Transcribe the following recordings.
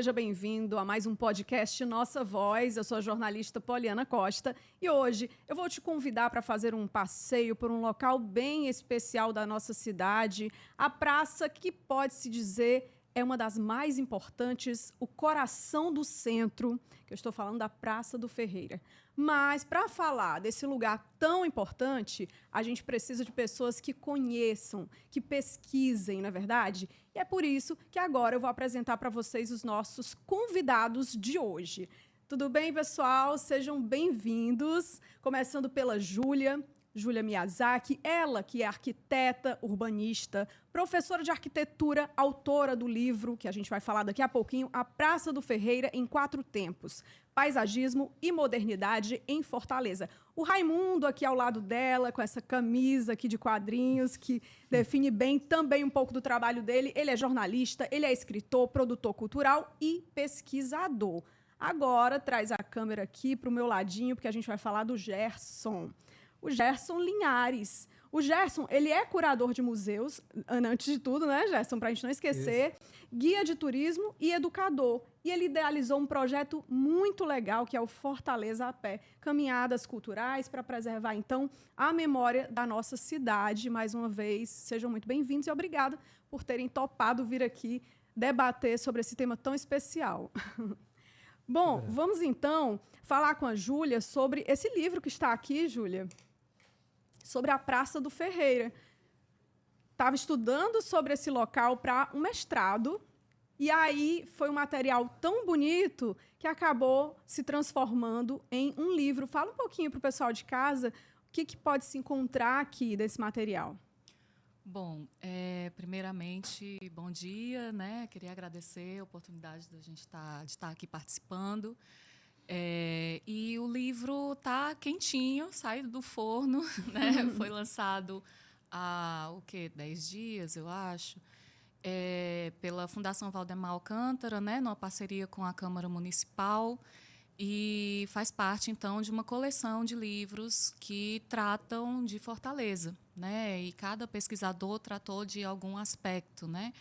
seja bem-vindo a mais um podcast Nossa Voz. Eu sou a jornalista Poliana Costa e hoje eu vou te convidar para fazer um passeio por um local bem especial da nossa cidade, a praça que pode-se dizer é uma das mais importantes, o coração do centro, que eu estou falando da Praça do Ferreira. Mas, para falar desse lugar tão importante, a gente precisa de pessoas que conheçam, que pesquisem, não é verdade? E é por isso que agora eu vou apresentar para vocês os nossos convidados de hoje. Tudo bem, pessoal? Sejam bem-vindos. Começando pela Júlia Miyazaki, ela que é arquiteta, urbanista, professora de arquitetura, autora do livro, que a gente vai falar daqui a pouquinho, A Praça do Ferreira em 4 Tempos, Paisagismo e Modernidade em Fortaleza. O Raimundo aqui ao lado dela, com essa camisa aqui de quadrinhos, que define bem também um pouco do trabalho dele. Ele é jornalista, ele é escritor, produtor cultural e pesquisador. Agora, traz a câmera aqui para o meu ladinho, porque a gente vai falar do Gerson. O Gerson Linhares. O Gerson, ele é curador de museus, antes de tudo, né, Gerson, para a gente não esquecer, guia de turismo e educador. E ele idealizou um projeto muito legal, que é o Fortaleza a Pé. Caminhadas culturais para preservar, então, a memória da nossa cidade. Mais uma vez, sejam muito bem-vindos e obrigada por terem topado vir aqui debater sobre esse tema tão especial. Bom, vamos então falar com a Júlia sobre esse livro que está aqui, Júlia, sobre a Praça do Ferreira. Estava estudando sobre esse local para um mestrado, e aí foi um material tão bonito que acabou se transformando em um livro. Fala um pouquinho para o pessoal de casa o que pode se encontrar aqui desse material. Bom, primeiramente, bom dia, né? Queria agradecer a oportunidade de a gente de estar aqui participando. E o livro está quentinho, saído do forno, né? Foi lançado há 10 dias, eu acho, pela Fundação Valdemar Alcântara, né? Numa parceria com a Câmara Municipal. E faz parte, então, de uma coleção de livros que tratam de Fortaleza, né? E cada pesquisador tratou de algum aspecto, né?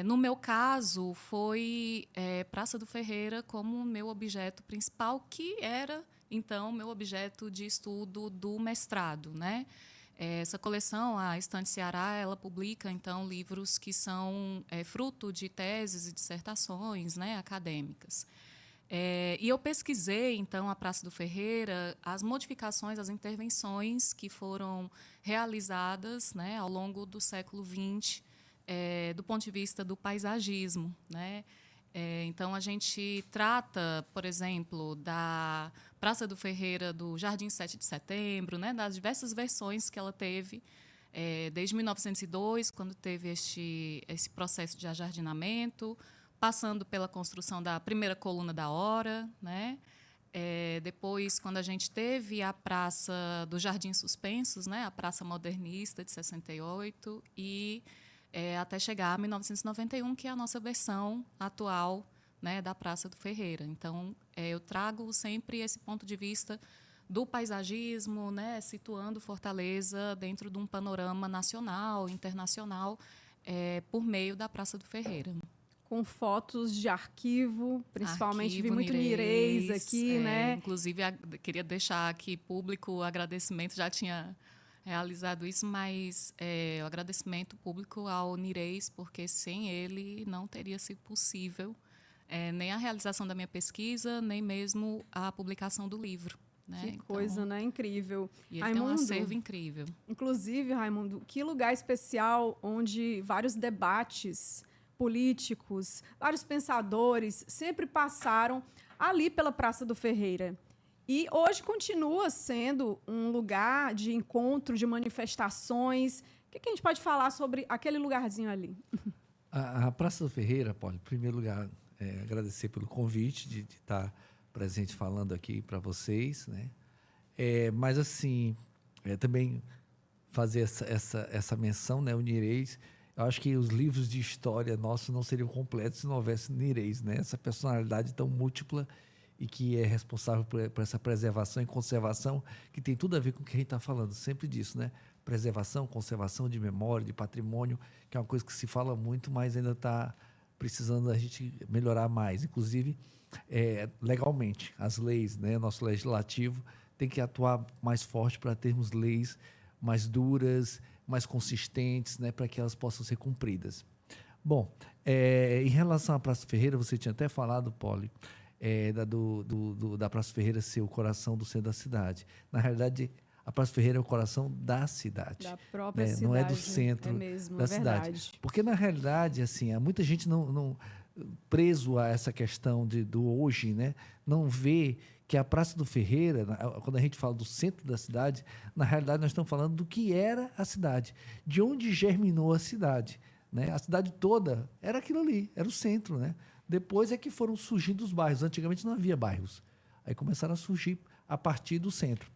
No meu caso, foi Praça do Ferreira como meu objeto principal, que era, então, meu objeto de estudo do mestrado, né? Essa coleção, a Estante Ceará, ela publica, então, livros que são fruto de teses e dissertações, né, acadêmicas. E eu pesquisei, então, a Praça do Ferreira, as modificações, as intervenções que foram realizadas, né, ao longo do século XX, do ponto de vista do paisagismo, né? Então, a gente trata, por exemplo, da Praça do Ferreira do Jardim 7 de Setembro, né, das diversas versões que ela teve, desde 1902, quando teve esse processo de ajardinamento, passando pela construção da primeira coluna da hora, né? Depois, quando a gente teve a Praça dos Jardins Suspensos, né? A Praça Modernista de 68, e até chegar a 1991, que é a nossa versão atual, né, da Praça do Ferreira. Então, eu trago sempre esse ponto de vista do paisagismo, né, situando Fortaleza dentro de um panorama nacional, internacional, por meio da Praça do Ferreira. Com fotos de arquivo, principalmente vi muito Nirês aqui, né? Inclusive, queria deixar aqui público o agradecimento, já tinha realizado isso, mas o agradecimento público ao Nirês, porque sem ele não teria sido possível nem a realização da minha pesquisa, nem mesmo a publicação do livro. Né? Que coisa, né? Incrível. E ele Raimundo, tem um acervo incrível. Inclusive, Raimundo, que lugar especial onde vários debates políticos, vários pensadores sempre passaram ali pela Praça do Ferreira. E hoje continua sendo um lugar de encontro, de manifestações. O que a gente pode falar sobre aquele lugarzinho ali? A Praça do Ferreira, Paulo, em primeiro lugar, agradecer pelo convite de estar presente falando aqui para vocês, né? Mas, assim, também fazer essa menção, né? O Nirês. Eu acho que os livros de história nossos não seriam completos se não houvesse Nirês, né? Essa personalidade tão múltipla e que é responsável por essa preservação e conservação, que tem tudo a ver com o que a gente está falando, sempre disso, né? Preservação, conservação de memória, de patrimônio, que é uma coisa que se fala muito, mas ainda está precisando a gente melhorar mais, inclusive legalmente. As leis, né? Nosso legislativo tem que atuar mais forte para termos leis mais duras, mais consistentes, né? Para que elas possam ser cumpridas. Bom, em relação à Praça Ferreira, você tinha até falado, Poli, da Praça Ferreira ser o coração do centro da cidade. Na realidade, a Praça Ferreira é o coração da cidade. Da própria né? cidade. Não é do centro mesmo, da cidade. Porque, na realidade, assim, há muita gente não preso a essa questão do hoje, né? Não vê que a Praça do Ferreira, quando a gente fala do centro da cidade, na realidade nós estamos falando do que era a cidade, de onde germinou a cidade. Né? A cidade toda era aquilo ali, era o centro. Né? Depois é que foram surgindo os bairros. Antigamente não havia bairros. Aí começaram a surgir a partir do centro.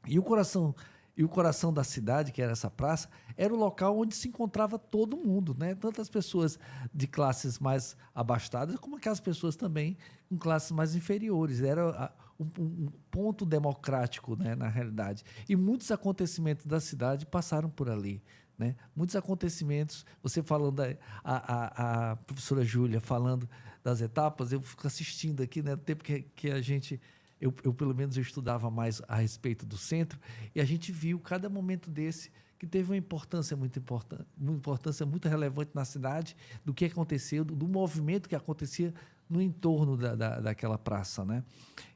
E o coração da cidade, que era essa praça, era o local onde se encontrava todo mundo, né? Tanto as pessoas de classes mais abastadas, como aquelas pessoas também com classes mais inferiores. Era um ponto democrático, né, na realidade. E muitos acontecimentos da cidade passaram por ali. Né? Muitos acontecimentos, você falando, a professora Júlia falando das etapas, eu fico assistindo aqui, né? No tempo que a gente... Eu, pelo menos, eu estudava mais a respeito do centro, e a gente viu cada momento desse que teve uma importância muito relevante na cidade, do que aconteceu, do movimento que acontecia no entorno daquela praça. Né?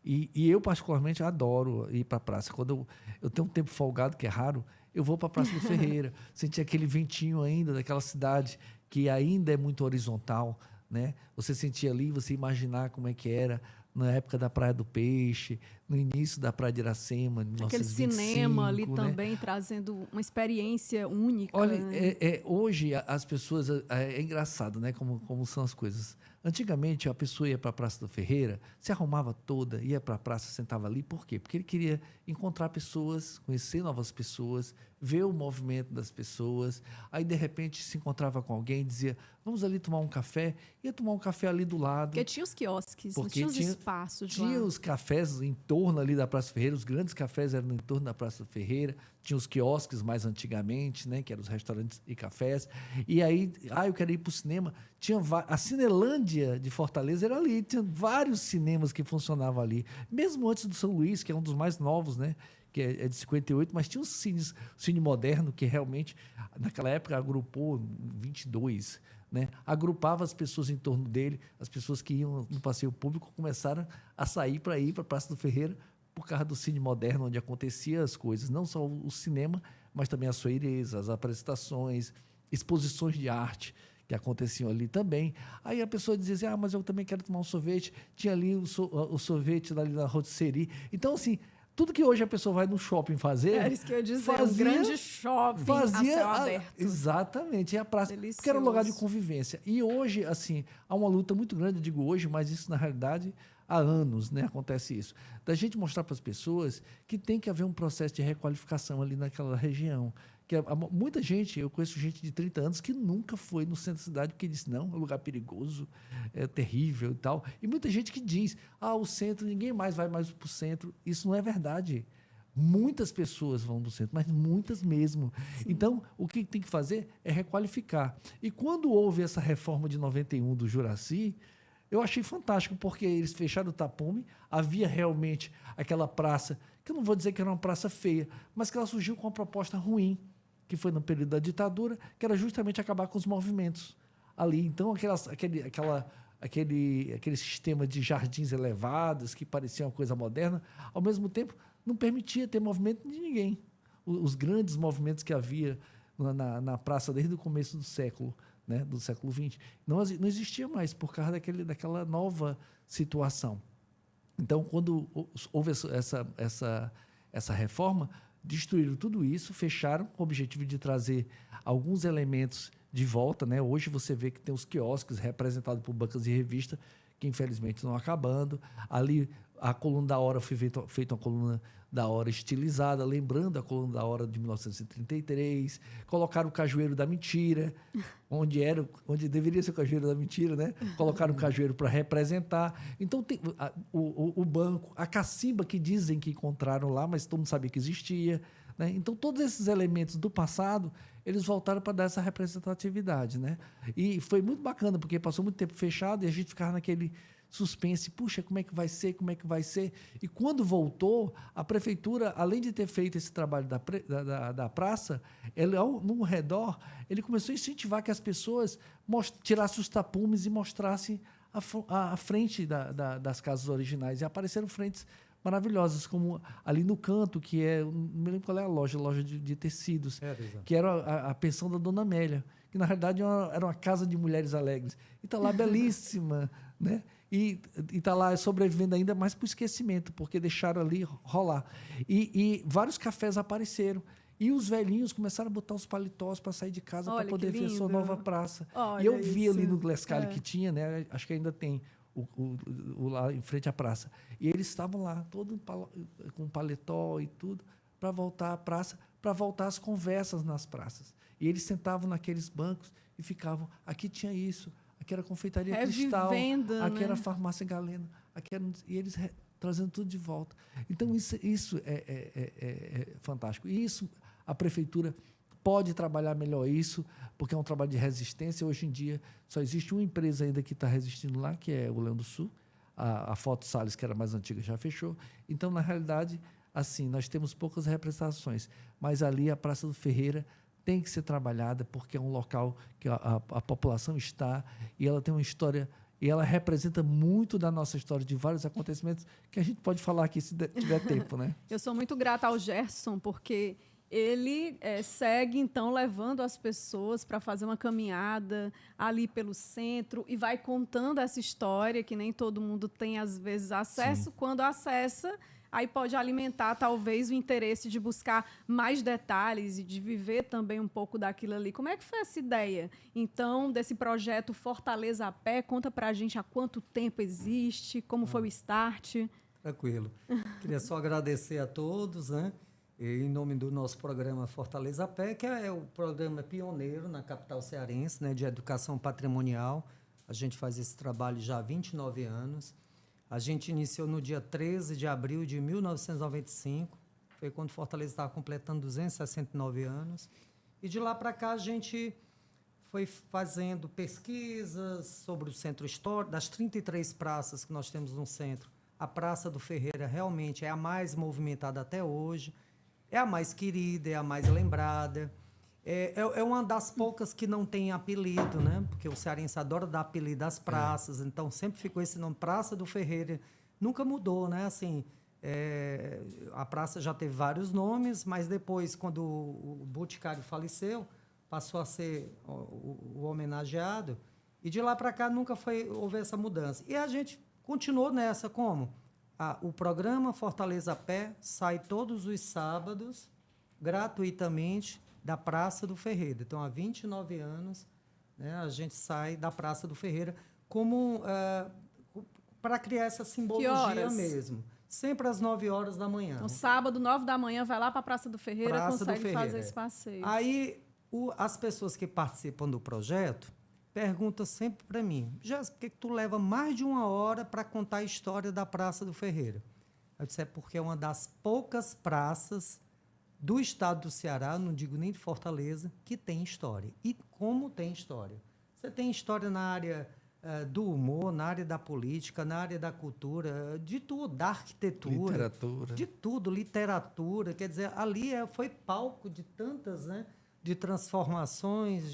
E eu, particularmente, adoro ir para a praça. Quando eu tenho um tempo folgado, que é raro, eu vou para a Praça do Ferreira, sentir aquele ventinho ainda daquela cidade que ainda é muito horizontal. Né? Você sentir ali, você imaginar como é que era na época da Praia do Peixe, no início da Praia de Iracema, em 1925. Aquele cinema ali, né? Também trazendo uma experiência única. Olha, hoje as pessoas... É engraçado, né? Como são as coisas. Antigamente, a pessoa ia para a Praça do Ferreira, se arrumava toda, ia para a praça, sentava ali. Por quê? Porque ele queria encontrar pessoas, conhecer novas pessoas, ver o movimento das pessoas. Aí, de repente, se encontrava com alguém e dizia, vamos ali tomar um café. Ia tomar um café ali do lado. Porque tinha os quiosques, tinha os espaços tinha lá. Os cafés em torno ali da Praça Ferreira, os grandes cafés eram em torno da Praça Ferreira. Tinha os quiosques mais antigamente, né, que eram os restaurantes e cafés. E aí, eu quero ir para o cinema. Tinha a Cinelândia de Fortaleza era ali. Tinha vários cinemas que funcionavam ali. Mesmo antes do São Luís, que é um dos mais novos, né, que é de 58, mas tinha o Cine Moderno, que realmente, naquela época, agrupou 22, né? Agrupava as pessoas em torno dele, as pessoas que iam no passeio público começaram a sair para ir para a Praça do Ferreira por causa do Cine Moderno, onde acontecia as coisas, não só o cinema, mas também as soirées, as apresentações, exposições de arte que aconteciam ali também. Aí a pessoa dizia, mas eu também quero tomar um sorvete. Tinha ali o sorvete ali na rotisserie. Então, assim, tudo que hoje a pessoa vai no shopping fazer... É isso que eu ia dizer, um grande shopping a céu aberto. Exatamente, é a praça. Delicioso. Porque era um lugar de convivência. E hoje, assim, há uma luta muito grande, eu digo hoje, mas isso, na realidade, há anos, né, acontece isso. Da gente mostrar para as pessoas que tem que haver um processo de requalificação ali naquela região. Que muita gente, eu conheço gente de 30 anos que nunca foi no centro da cidade porque disse, não, é um lugar perigoso, é terrível e tal. E muita gente que diz, o centro, ninguém mais vai mais para o centro. Isso não é verdade. Muitas pessoas vão para o centro, mas muitas mesmo. Sim. Então, o que tem que fazer é requalificar. E quando houve essa reforma de 91 do Juraci, eu achei fantástico, porque eles fecharam o tapume, havia realmente aquela praça, que eu não vou dizer que era uma praça feia, mas que ela surgiu com uma proposta ruim, que foi no período da ditadura, que era justamente acabar com os movimentos ali. Então, aquele sistema de jardins elevados, que parecia uma coisa moderna, ao mesmo tempo, não permitia ter movimento de ninguém. Os grandes movimentos que havia na praça desde o começo do século, né, do século XX, não existia mais, por causa daquela nova situação. Então, quando houve essa reforma, destruíram tudo isso, fecharam com o objetivo de trazer alguns elementos de volta. Né? Hoje você vê que tem os quiosques representados por bancas de revista, que infelizmente estão acabando. Ali A coluna da hora foi feita uma coluna da hora estilizada, lembrando a coluna da hora de 1933. Colocaram o Cajueiro da Mentira, onde deveria ser o Cajueiro da Mentira, né? Colocaram o Cajueiro para representar. Então, tem o banco, a cacimba que dizem que encontraram lá, mas todo mundo sabia que existia, né? Então, todos esses elementos do passado, eles voltaram para dar essa representatividade, né? E foi muito bacana, porque passou muito tempo fechado e a gente ficava naquele suspense, puxa, como é que vai ser, como é que vai ser? E quando voltou, a prefeitura, além de ter feito esse trabalho da praça, no redor, ele começou a incentivar que as pessoas tirassem os tapumes e mostrassem a frente das casas originais. E apareceram frentes maravilhosas, como ali no canto, que não me lembro qual é a loja de tecidos, que era a pensão da Dona Amélia, que na realidade era uma casa de mulheres alegres. E está lá belíssima, né? E está lá sobrevivendo ainda mais para o esquecimento, porque deixaram ali rolar. E vários cafés apareceram. E os velhinhos começaram a botar os paletós para sair de casa para poder ver a sua nova praça. Olha, e eu vi isso. Ali no Glescale que tinha, né? Acho que ainda tem lá em frente à praça. E eles estavam lá, todo com paletó e tudo, para voltar à praça, para voltar às conversas nas praças. E eles sentavam naqueles bancos e ficavam, aqui tinha isso, aqui era confeitaria Cristal, aqui era a farmácia Galena, e eles trazendo tudo de volta. Então, isso é fantástico. E isso, a prefeitura pode trabalhar melhor isso, porque é um trabalho de resistência. Hoje em dia, só existe uma empresa ainda que está resistindo lá, que é o Leão do Sul. A Foto Salles, que era mais antiga, já fechou. Então, na realidade, assim, nós temos poucas representações, mas ali a Praça do Ferreira tem que ser trabalhada, porque é um local que a população está, e ela tem uma história, e ela representa muito da nossa história, de vários acontecimentos, que a gente pode falar aqui se tiver tempo, né? Eu sou muito grata ao Gerson, porque ele segue, então, levando as pessoas para fazer uma caminhada ali pelo centro e vai contando essa história, que nem todo mundo tem, às vezes, acesso. Sim. Quando acessa, aí pode alimentar, talvez, o interesse de buscar mais detalhes e de viver também um pouco daquilo ali. Como é que foi essa ideia, então, desse projeto Fortaleza a Pé? Conta para a gente há quanto tempo existe, como foi o start. Tranquilo. Queria só agradecer a todos, né? Em nome do nosso programa Fortaleza a Pé, que é o programa pioneiro na capital cearense, né, de educação patrimonial. A gente faz esse trabalho já há 29 anos. A gente iniciou no dia 13 de abril de 1995, foi quando Fortaleza estava completando 269 anos. E de lá para cá a gente foi fazendo pesquisas sobre o centro histórico, das 33 praças que nós temos no centro. A Praça do Ferreira realmente é a mais movimentada até hoje. É a mais querida, é a mais lembrada. É uma das poucas que não tem apelido, né? Porque o cearense adora dar apelido às praças, então sempre ficou esse nome, Praça do Ferreira. Nunca mudou, né? Assim, a praça já teve vários nomes, mas depois, quando o Boticário faleceu, passou a ser o homenageado, e de lá para cá nunca houve essa mudança. E a gente continuou nessa, como? O programa Fortaleza a Pé sai todos os sábados, gratuitamente, da Praça do Ferreira. Então, há 29 anos, né, a gente sai da Praça do Ferreira como para criar essa simbologia mesmo. Sempre às 9 horas da manhã. Então, sábado, 9 da manhã, vai lá para a Praça do Ferreira, consegue fazer esse passeio. Aí, as pessoas que participam do projeto pergunta sempre para mim, Jéssica, por que tu leva mais de 1 hora para contar a história da Praça do Ferreira? Eu disse, porque é uma das poucas praças do estado do Ceará, não digo nem de Fortaleza, que tem história. E como tem história? Você tem história na área do humor, na área da política, na área da cultura, de tudo, da arquitetura. Literatura. De tudo, literatura. Quer dizer, ali foi palco de tantas, né, de transformações,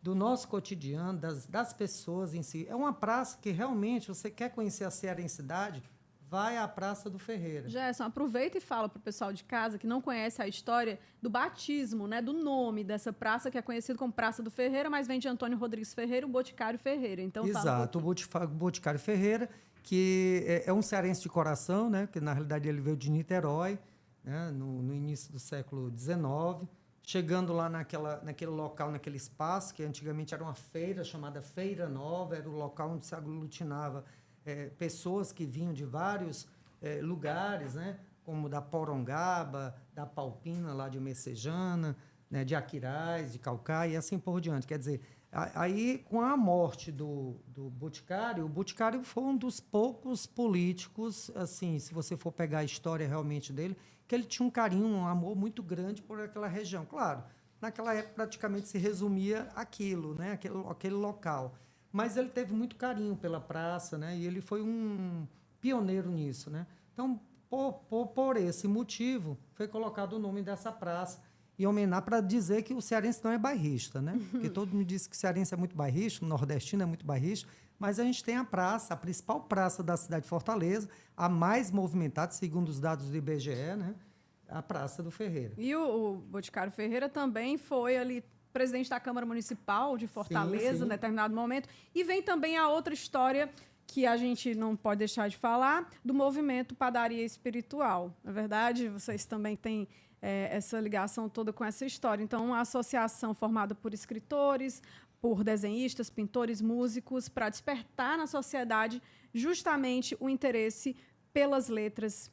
do nosso cotidiano, das pessoas em si. É uma praça que realmente, você quer conhecer a cearensidade, vai à Praça do Ferreira. Gerson, aproveita e fala para o pessoal de casa que não conhece a história do batismo, né, do nome dessa praça, que é conhecido como Praça do Ferreira, mas vem de Antônio Rodrigues Ferreira, o Boticário Ferreira. Então, exato, o Boticário Ferreira, que é um cearense de coração, né, que na realidade ele veio de Niterói, né, no início do século XIX, chegando lá naquele local, naquele espaço, que antigamente era uma feira chamada Feira Nova, era o local onde se aglutinava pessoas que vinham de vários lugares, né, como da Porongaba, da Palpina, lá de Messejana, né, de Aquiraz, de Caucaia, e assim por diante. Quer dizer, aí, com a morte do Boticário, o Boticário foi um dos poucos políticos, assim, se você for pegar a história realmente dele, que ele tinha um carinho, um amor muito grande por aquela região. Claro, naquela época praticamente se resumia aquilo, né, aquele local. Mas ele teve muito carinho pela praça, né, e ele foi um pioneiro nisso, né. Então, por esse motivo, foi colocado o nome dessa praça, em homenagem, para dizer que o cearense não é bairrista, né? Porque todo mundo diz que o cearense é muito bairrista, o nordestino é muito bairrista, mas a gente tem a praça, a principal praça da cidade de Fortaleza, a mais movimentada, segundo os dados do IBGE, né? A Praça do Ferreira. E o Boticário Ferreira também foi ali presidente da Câmara Municipal de Fortaleza, em determinado momento. E vem também a outra história que a gente não pode deixar de falar, do movimento Padaria Espiritual. Na verdade, vocês também têm essa ligação toda com essa história. Então, uma associação formada por escritores, por desenhistas, pintores, músicos, para despertar na sociedade justamente o interesse pelas letras,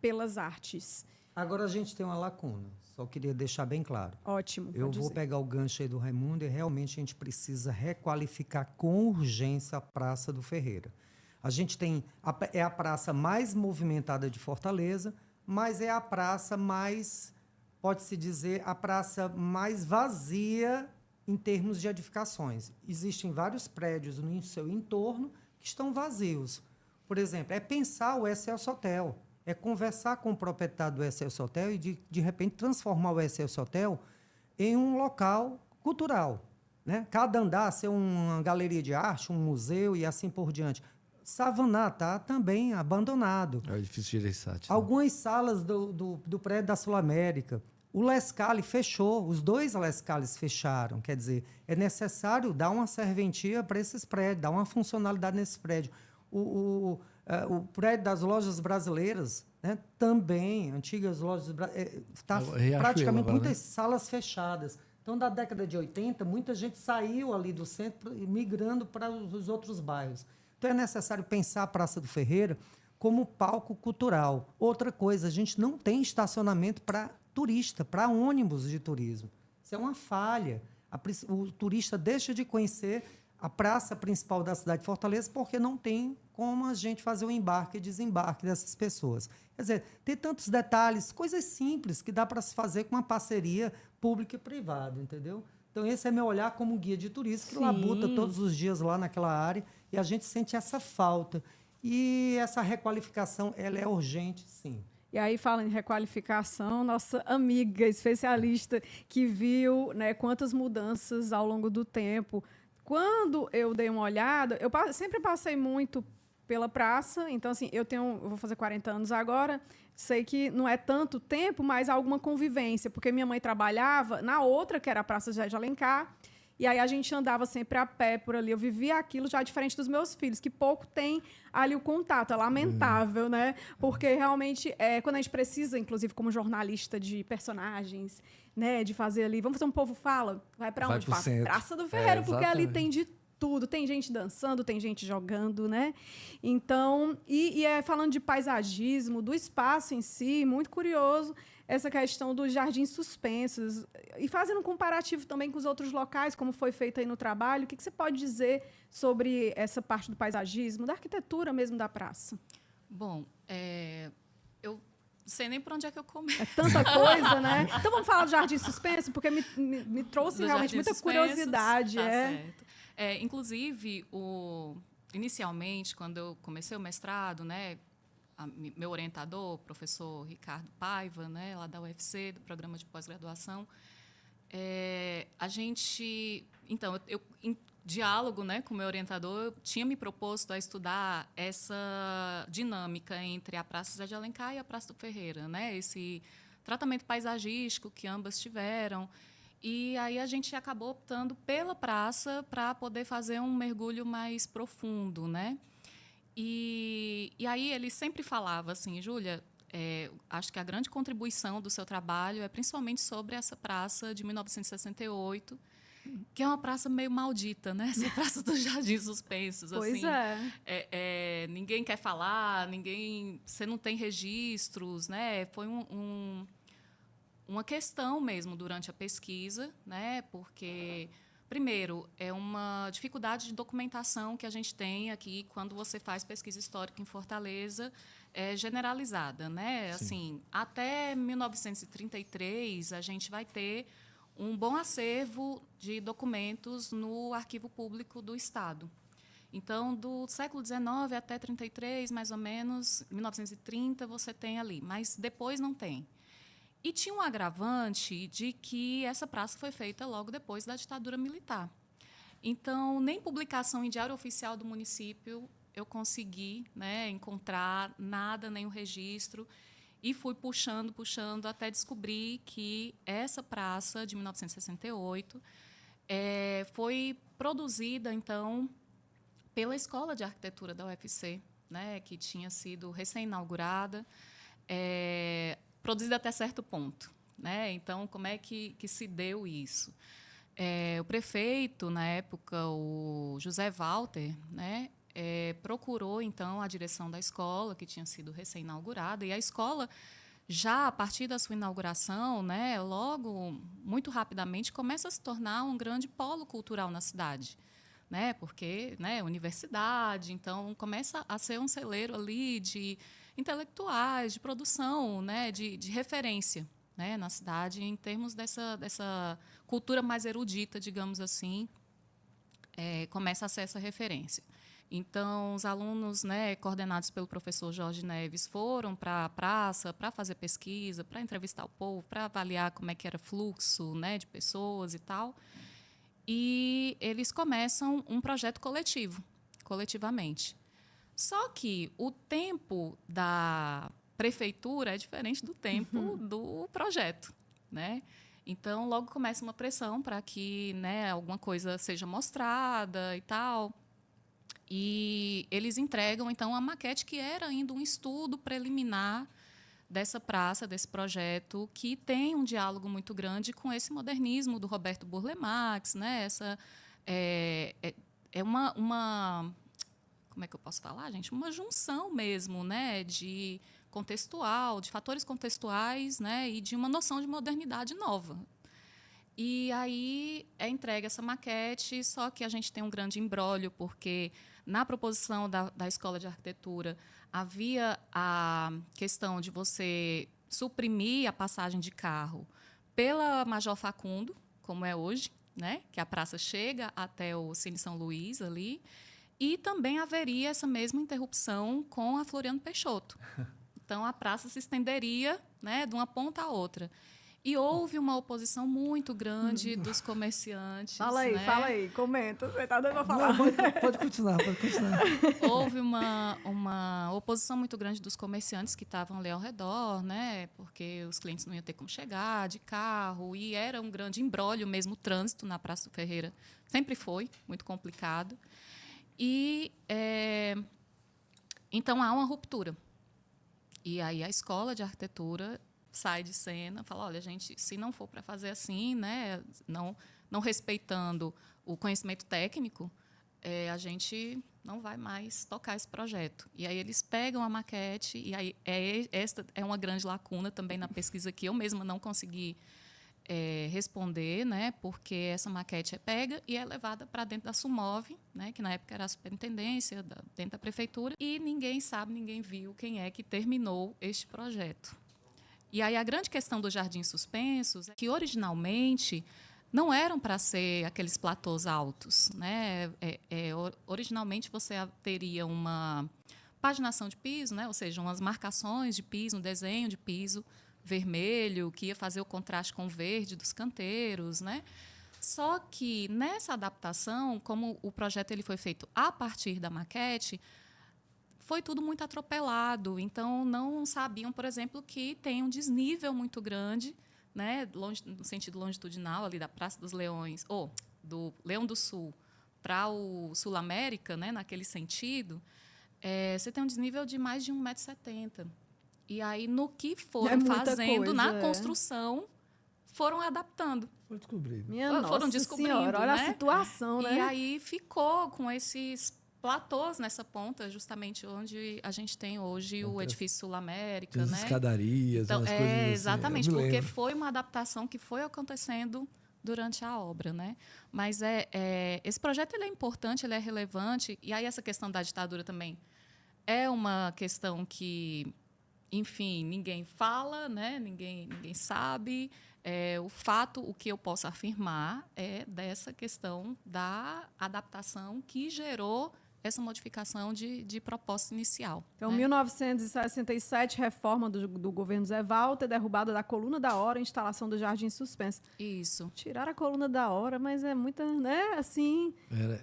pelas artes. Agora a gente tem uma lacuna, só queria deixar bem claro. Ótimo. Eu vou pegar o gancho aí do Raimundo e realmente a gente precisa requalificar com urgência a Praça do Ferreira. A gente tem, é a praça mais movimentada de Fortaleza, mas é a praça mais, pode-se dizer, a praça mais vazia em termos de edificações. Existem vários prédios no seu entorno que estão vazios. Por exemplo, é pensar o Excelsior Hotel, é conversar com o proprietário do Excelsior Hotel e, de repente, transformar o Excelsior Hotel em um local cultural, né? Cada andar ser uma galeria de arte, um museu e assim por diante. Savaná está também abandonado. É difícil de gerenciar. Algumas salas do prédio da Sul América. O Lescali fechou, os 2 Lescalis fecharam. Quer dizer, é necessário dar uma serventia para esses prédios, dar uma funcionalidade nesse prédio. O prédio das lojas brasileiras, né, também, antigas lojas brasileiras, está praticamente agora, muitas salas fechadas. Então, da década de 80, muita gente saiu ali do centro, migrando para os outros bairros. Então, é necessário pensar a Praça do Ferreira como palco cultural. Outra coisa, a gente não tem estacionamento para turista, para ônibus de turismo. Isso é uma falha. O turista deixa de conhecer a praça principal da cidade de Fortaleza porque não tem como a gente fazer o embarque e desembarque dessas pessoas. Quer dizer, tem tantos detalhes, coisas simples que dá para se fazer com uma parceria pública e privada, entendeu? Então, esse é meu olhar como guia de turista, que labuta todos os dias lá naquela área, e a gente sente essa falta. E essa requalificação, ela é urgente, sim. E aí, falando em requalificação, nossa amiga especialista que viu, né, quantas mudanças ao longo do tempo. Quando eu dei uma olhada, eu sempre passei muito pela praça, então, assim, eu vou fazer 40 anos agora, sei que não é tanto tempo, mas há alguma convivência, porque minha mãe trabalhava na outra, que era a Praça José de Alencar, e aí a gente andava sempre a pé por ali. Eu vivia aquilo já diferente dos meus filhos, que pouco tem ali o contato. É lamentável, né? Porque realmente, quando a gente precisa, inclusive como jornalista de personagens, né, de fazer ali, vamos fazer um povo fala, vai para onde? Para a Praça do Ferreira, porque ali tem de tudo. Tem gente dançando, tem gente jogando, né? Então, falando de paisagismo, do espaço em si, muito curioso essa questão dos jardins suspensos. E fazendo um comparativo também com os outros locais, como foi feito aí no trabalho, o que você pode dizer sobre essa parte do paisagismo, da arquitetura mesmo da praça? Bom, eu não sei nem por onde é que eu começo. É tanta coisa, né? Então vamos falar do jardim suspenso, porque me trouxe realmente muita curiosidade. Certo. Inclusive, inicialmente, quando eu comecei o mestrado, né, meu orientador, o professor Ricardo Paiva, né, lá da UFC, do programa de pós-graduação, então, eu em diálogo, né, com o meu orientador, eu tinha me proposto a estudar essa dinâmica entre a Praça José de Alencar e a Praça do Ferreira, né, esse tratamento paisagístico que ambas tiveram. E aí a gente acabou optando pela praça para poder fazer um mergulho mais profundo, né? E aí ele sempre falava assim, Júlia, acho que a grande contribuição do seu trabalho é principalmente sobre essa praça de 1968, que é uma praça meio maldita, né? Essa Praça dos Jardins Suspensos. Pois assim, ninguém quer falar, você não tem registros, né? Foi uma questão mesmo durante a pesquisa, né? Porque, primeiro, é uma dificuldade de documentação que a gente tem aqui quando você faz pesquisa histórica em Fortaleza, generalizada, né? Sim. Assim, até 1933 a gente vai ter um bom acervo de documentos no Arquivo Público do Estado. Então, do século XIX até 33, mais ou menos, 1930, você tem ali, mas depois não tem. E tinha um agravante de que essa praça foi feita logo depois da ditadura militar. Então, nem publicação em Diário Oficial do município eu consegui, né, encontrar nada, nenhum registro, e fui puxando, até descobrir que essa praça, de 1968, foi produzida, então, pela Escola de Arquitetura da UFC, né, que tinha sido recém-inaugurada, produzida até certo ponto, né? Então, como é que se deu isso? O prefeito, na época, o José Walter, né, procurou, então, a direção da escola, que tinha sido recém-inaugurada, e a escola, já a partir da sua inauguração, né, logo, muito rapidamente, começa a se tornar um grande polo cultural na cidade, né, porque, né, universidade, então, começa a ser um celeiro ali de intelectuais, de produção, né, de referência, né, na cidade, em termos dessa cultura mais erudita, digamos assim, começa a ser essa referência. Então, os alunos, né, coordenados pelo professor Jorge Neves, foram para a praça para fazer pesquisa, para entrevistar o povo, para avaliar como é que era o fluxo, né, de pessoas e tal. E eles começam um projeto coletivamente. Só que o tempo da prefeitura é diferente do tempo do projeto, né? Então, logo começa uma pressão para que, né, alguma coisa seja mostrada e tal. E eles entregam, então, a maquete, que era ainda um estudo preliminar dessa praça, desse projeto, que tem um diálogo muito grande com esse modernismo do Roberto Burle Marx, né? Essa uma como é que eu posso falar, gente? Uma junção mesmo, né, de contextual, de fatores contextuais, né, e de uma noção de modernidade nova. E aí é entregue essa maquete, só que a gente tem um grande imbróglio, porque na proposição da Escola de Arquitetura havia a questão de você suprimir a passagem de carro pela Major Facundo, como é hoje, né, que a praça chega até o Cine São Luís ali, e também haveria essa mesma interrupção com a Floriano Peixoto. Então, a praça se estenderia, né, de uma ponta a outra. E houve uma oposição muito grande dos comerciantes. Fala aí, comenta. Você está dando a falar. Não, pode continuar. Houve uma oposição muito grande dos comerciantes que estavam ali ao redor, né, porque os clientes não iam ter como chegar de carro, e era um grande imbróglio mesmo, o trânsito na Praça do Ferreira sempre foi muito complicado. E, então, há uma ruptura. E aí a Escola de Arquitetura sai de cena, fala, olha, gente, se não for para fazer assim, né, não respeitando o conhecimento técnico, a gente não vai mais tocar esse projeto. E aí eles pegam a maquete, e aí esta é uma grande lacuna também na pesquisa que eu mesma não consegui responder, né, porque essa maquete é pega e é levada para dentro da SUMOV, né, que na época era a superintendência, dentro da prefeitura, e ninguém sabe, ninguém viu quem é que terminou este projeto. E aí a grande questão dos jardins suspensos é que, originalmente, não eram para ser aqueles platôs altos, né? Originalmente, você teria uma paginação de piso, né? Ou seja, umas marcações de piso, um desenho de piso vermelho, que ia fazer o contraste com o verde dos canteiros, né? Só que, nessa adaptação, como o projeto ele foi feito a partir da maquete, foi tudo muito atropelado. Então, não sabiam, por exemplo, que tem um desnível muito grande, né, no sentido longitudinal, ali da Praça dos Leões, ou do Leão do Sul para o Sul América, né, naquele sentido, você tem um desnível de mais de 1,70 m. E aí, no que foram fazendo na construção, foram adaptando. Foi descobrido. Minha Foram nossa descobrindo, senhora, olha né? a situação, né? E aí ficou com esses platôs nessa ponta, justamente onde a gente tem hoje o edifício Sul América, Tinha as né? escadarias, Então, umas coisas assim. exatamente, Eu me porque lembro. foi uma adaptação que foi acontecendo durante a obra, né? Mas esse projeto ele é importante, ele é relevante, e aí essa questão da ditadura também é uma questão que, enfim, ninguém fala, né? Ninguém sabe. O que eu posso afirmar é dessa questão da adaptação que gerou essa modificação de proposta inicial. Então, né? 1967, reforma do governo Zé Walter, derrubada da coluna da hora, instalação do jardim suspenso. Isso. Tiraram a coluna da hora, mas é muita, né, assim...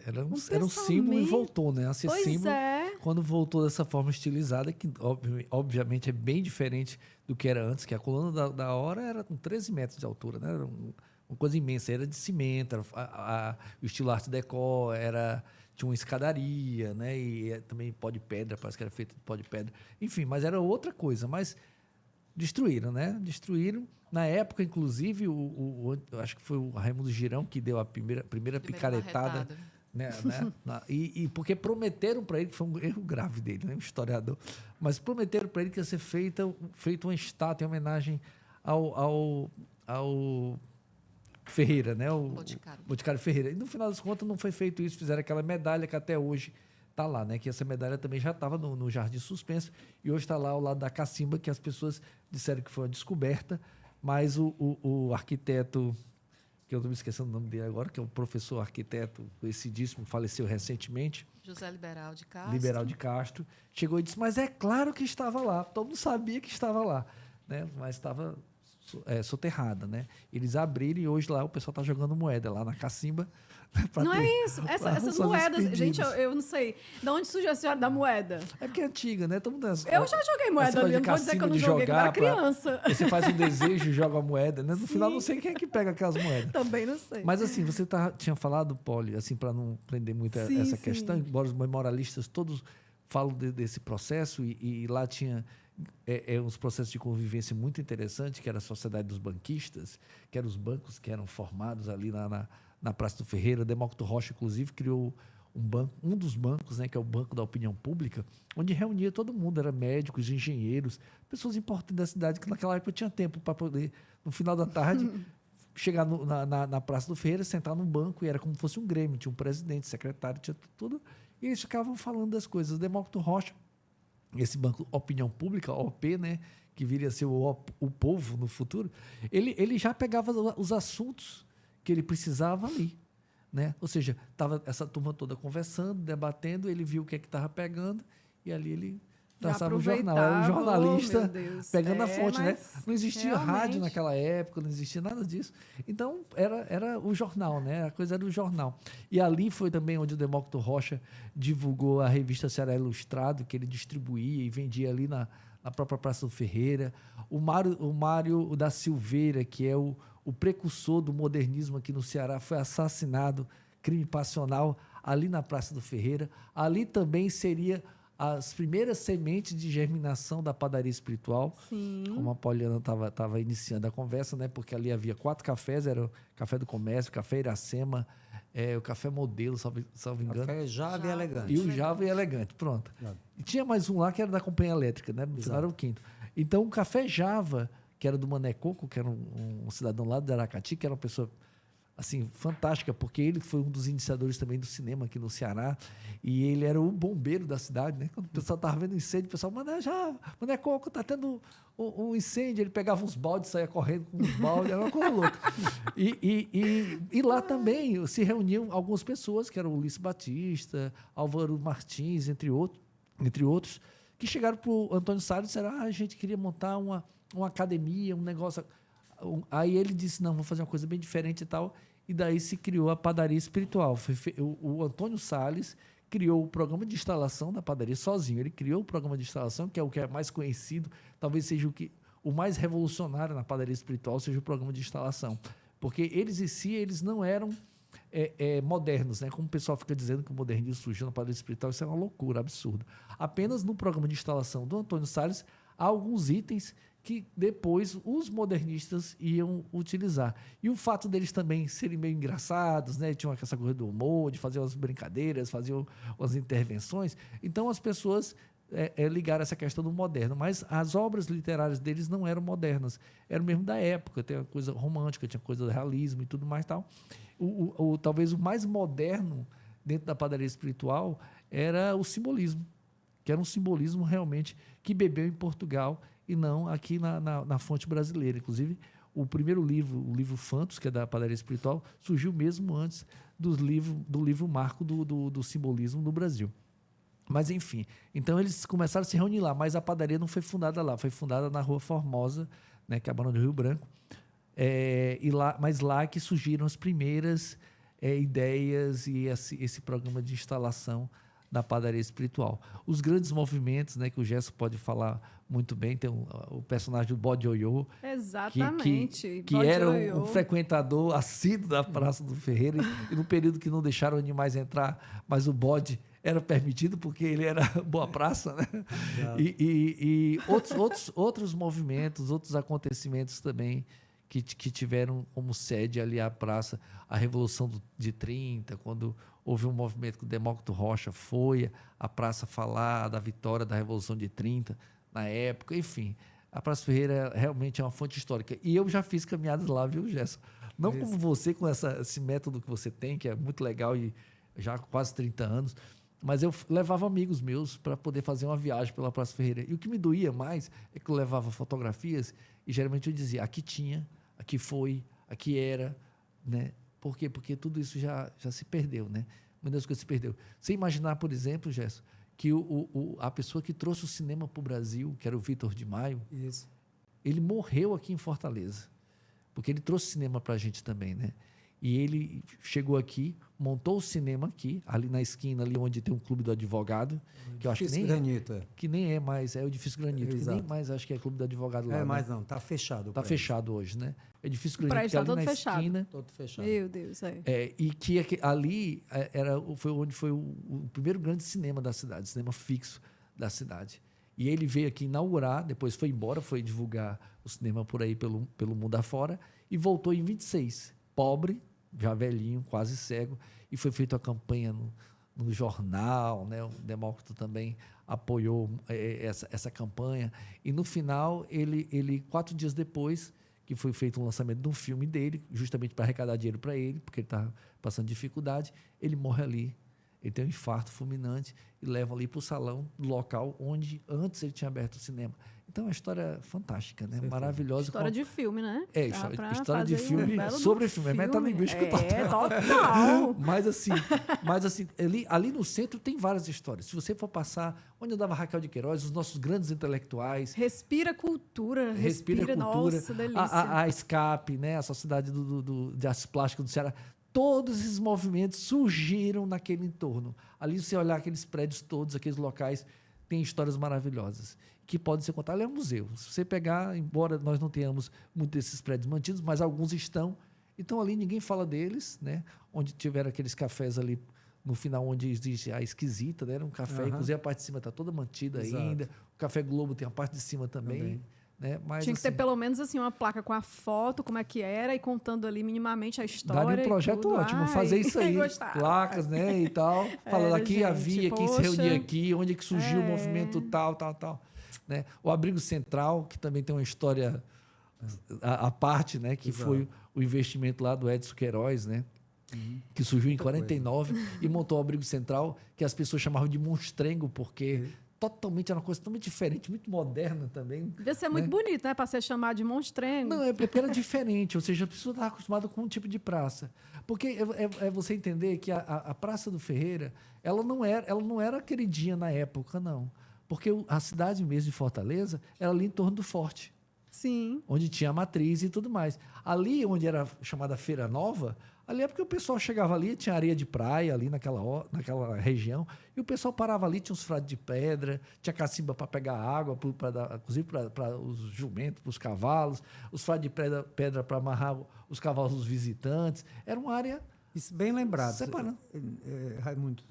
Era um símbolo e pensamento. voltou, né? Esse Pois símbolo, é. quando voltou dessa forma estilizada, que obviamente é bem diferente do que era antes, que a coluna da hora era com 13 metros de altura, né? Era uma coisa imensa, era de cimento, o estilo Art Deco, tinha uma escadaria, né? E também pó de pedra, parece que era feito de pó de pedra. Enfim, mas era outra coisa. Mas destruíram, né? Destruíram. Na época, inclusive, eu acho que foi o Raimundo Girão que deu a primeira picaretada. Né? E porque prometeram para ele, que foi um erro grave dele, né? Um historiador, mas prometeram para ele que ia ser feita uma estátua em homenagem ao Ferreira, né? O Boticário Ferreira. E no final das contas não foi feito isso, fizeram aquela medalha que até hoje está lá, né? Que essa medalha também já estava no Jardim Suspenso e hoje está lá ao lado da cacimba, que as pessoas disseram que foi uma descoberta, mas o arquiteto, que eu estou me esquecendo o nome dele agora, que é um professor arquiteto conhecidíssimo, faleceu recentemente. José Liberal de Castro. Liberal de Castro. Chegou e disse, mas é claro que estava lá. Todo mundo sabia que estava lá, né? Mas estava soterrada, né? Eles abriram e hoje lá o pessoal está jogando moeda lá na cacimba. Não é isso. Essas moedas, gente, eu não sei. De onde surgiu a senhora da moeda? É porque é antiga, né? Todo mundo eu já joguei moeda ali, não vou dizer que eu não joguei quando era criança. Você faz um desejo e joga a moeda, né? No final não sei quem é que pega aquelas moedas. Também não sei. Mas assim, você tinha falado, Poli, assim, para não prender muito essa questão, embora os memorialistas todos falam desse processo e lá tinha uns processos de convivência muito interessantes, que era a Sociedade dos Banquistas, que eram os bancos que eram formados ali na Praça do Ferreira. Demócrito Rocha, inclusive, criou um dos bancos, né, que é o Banco da Opinião Pública, onde reunia todo mundo, era médicos, engenheiros, pessoas importantes da cidade, que naquela época tinha tempo para poder, no final da tarde, chegar na Praça do Ferreira, sentar num banco, e era como se fosse um grêmio, tinha um presidente, secretário, tinha tudo, e eles ficavam falando das coisas. Demócrito Rocha, esse Banco Opinião Pública, OP, né, que viria a ser o povo no futuro, ele já pegava os assuntos que ele precisava ali, né? Ou seja, estava essa turma toda conversando, debatendo, ele viu o que é que estava pegando e ali ele traçava o jornal. Era um jornalista pegando a fonte, né? Não existia rádio naquela época, não existia nada disso. Então, era o jornal, né? A coisa era o jornal. E ali foi também onde o Demócrito Rocha divulgou a revista Ceará Ilustrado, que ele distribuía e vendia ali na própria Praça do Ferreira. O Mário da Silveira, que é o precursor do modernismo aqui no Ceará, foi assassinado, crime passional, ali na Praça do Ferreira. Ali também seria as primeiras sementes de germinação da padaria espiritual. Sim. Como a Poliana estava iniciando a conversa, né? Porque ali havia 4 cafés, era o Café do Comércio, o Café Iracema, o Café Modelo, salvo engano. Café Java e Elegante. E o Java e Elegante, pronto. E tinha mais um lá que era da Companhia Elétrica, né? No final era o 5º. Então, o Café Java, que era do Mané Coco, que era um cidadão lá de Aracati, que era uma pessoa assim, fantástica, porque ele foi um dos iniciadores também do cinema aqui no Ceará, e ele era o bombeiro da cidade, né? Quando o pessoal estava vendo incêndio, o pessoal, Mané Coco, está tendo um incêndio, ele pegava uns baldes, saía correndo com uns baldes, era uma coisa louca. E lá também se reuniam algumas pessoas, que eram o Ulisses Batista, Álvaro Martins, entre outros, que chegaram para o Antônio Salles e disseram, a gente queria montar uma academia, um negócio. Aí ele disse, não, vou fazer uma coisa bem diferente e tal. E daí se criou a padaria espiritual. O Antônio Salles criou o programa de instalação da padaria sozinho. Ele criou o programa de instalação, que é o que é mais conhecido, talvez seja o mais revolucionário na padaria espiritual, seja o programa de instalação. Porque eles em si, eles não eram modernos, né? Como o pessoal fica dizendo que o modernismo surgiu na padaria espiritual, isso é uma loucura, absurdo. Apenas no programa de instalação do Antônio Salles, há alguns itens que depois os modernistas iam utilizar. E o fato deles também serem meio engraçados, né? Tinham essa coisa do humor, de fazer umas brincadeiras, fazer umas intervenções. Então, as pessoas ligaram essa questão do moderno. Mas as obras literárias deles não eram modernas. Eram mesmo da época. Tinha coisa romântica, tinha coisa do realismo e tudo mais. Tal. Talvez o mais moderno dentro da padaria espiritual era o simbolismo, que era um simbolismo realmente que bebeu em Portugal e não aqui na fonte brasileira. Inclusive, o primeiro livro, o livro Fantos, que é da padaria espiritual, surgiu mesmo antes do livro marco do simbolismo no Brasil. Mas, enfim, então eles começaram a se reunir lá, mas a padaria não foi fundada lá, foi fundada na Rua Formosa, né, que é a Barão do Rio Branco, mas lá que surgiram as primeiras ideias e esse programa de instalação da padaria espiritual. Os grandes movimentos, né, que o Gerson pode falar muito bem, tem o personagem do Bode Oiô. Exatamente. Que era um frequentador assíduo da Praça do Ferreira, e no período que não deixaram animais entrar, mas o bode era permitido porque ele era boa praça, né? E outros movimentos, outros acontecimentos também que tiveram como sede ali a praça, a Revolução de 30, quando houve um movimento que o Demócrito Rocha foi à praça falar da vitória da Revolução de 30, na época, enfim. A Praça Ferreira realmente é uma fonte histórica. E eu já fiz caminhadas lá, viu, Gerson? Não como você, com esse método que você tem, que é muito legal e já há quase 30 anos, mas eu levava amigos meus para poder fazer uma viagem pela Praça Ferreira. E o que me doía mais é que eu levava fotografias e geralmente eu dizia, aqui tinha, aqui foi, aqui era, né? Por quê? Porque tudo isso já se perdeu, né? Muitas das coisas se perdeu. Você imaginar, por exemplo, Gerson, que a pessoa que trouxe o cinema para o Brasil, que era o Vitor de Maio, isso, ele morreu aqui em Fortaleza, porque ele trouxe cinema para a gente também, né? E ele chegou aqui, montou o cinema aqui, ali na esquina, ali onde tem um clube do advogado, que eu acho que nem Granito, que nem é mais, é o Edifício Granito, que nem Exato. mais acho que é clube do advogado lá. Mas não, está fechado. Está fechado hoje, né? Edifício O Granito, que é ali todo na fechado. esquina. Todo fechado. Meu Deus, E que ali foi onde foi o primeiro grande cinema da cidade, cinema fixo da cidade. E ele veio aqui inaugurar, depois foi embora, foi divulgar o cinema por aí pelo mundo afora, e voltou em 26, pobre, já velhinho, quase cego, e foi feita a campanha no jornal, né? O Demócrito também apoiou essa campanha, e no final, ele 4 dias depois, que foi feito um lançamento de um filme dele, justamente para arrecadar dinheiro para ele, porque ele estava passando dificuldade, ele morre ali. Ele tem um infarto fulminante e leva ali para o salão do local onde antes ele tinha aberto o cinema. Então é uma história fantástica, né? Maravilhosa. História de filme, né? História de filme sobre filme. É metalinguístico total. Mas assim ali no centro tem várias histórias. Se você for passar onde andava Raquel de Queiroz, os nossos grandes intelectuais. Respira cultura. Nossa, delícia. A Escape, né? A Sociedade de Artes Plásticas do Ceará. Todos esses movimentos surgiram naquele entorno. Ali, você olhar aqueles prédios todos, aqueles locais, tem histórias maravilhosas que podem ser contadas. Ali é um museu. Se você pegar, embora nós não tenhamos muitos desses prédios mantidos, mas alguns estão. Então, ali ninguém fala deles, né? Onde tiveram aqueles cafés ali no final, onde existe a Esquisita, né? Era um café, inclusive a parte de cima está toda mantida. Exato. Ainda. O Café Globo tem a parte de cima também. Né? Mas, tinha que ter pelo menos assim, uma placa com a foto, como é que era, e contando ali minimamente a história. Daria um projeto ótimo, fazer isso aí. Placas, né, e tal. Falando aqui gente, havia, quem se reunia aqui, onde é que surgiu o movimento tal. Né? O Abrigo Central, que também tem uma história à parte, né, que foi o investimento lá do Edson Queiroz, né, que surgiu em 49 e montou o Abrigo Central, que as pessoas chamavam de monstrengo, porque... Era uma coisa totalmente diferente, muito moderna também. Devia ser muito bonito, né? Para ser chamado de monstrengo. Não, porque era diferente, ou seja, a pessoa estava acostumada com um tipo de praça. Porque é você entender que a Praça do Ferreira, ela não era queridinha na época, não. Porque a cidade mesmo de Fortaleza era ali em torno do Forte. Sim. Onde tinha a matriz e tudo mais. Ali, onde era chamada Feira Nova, ali é porque o pessoal chegava ali, tinha areia de praia ali naquela região, e o pessoal parava ali, tinha uns frades de pedra, tinha cacimba para pegar água, inclusive para os jumentos, para os cavalos, os frades de pedra para amarrar os cavalos dos visitantes. Era uma área... Isso bem lembrado. Separando. Raimundo,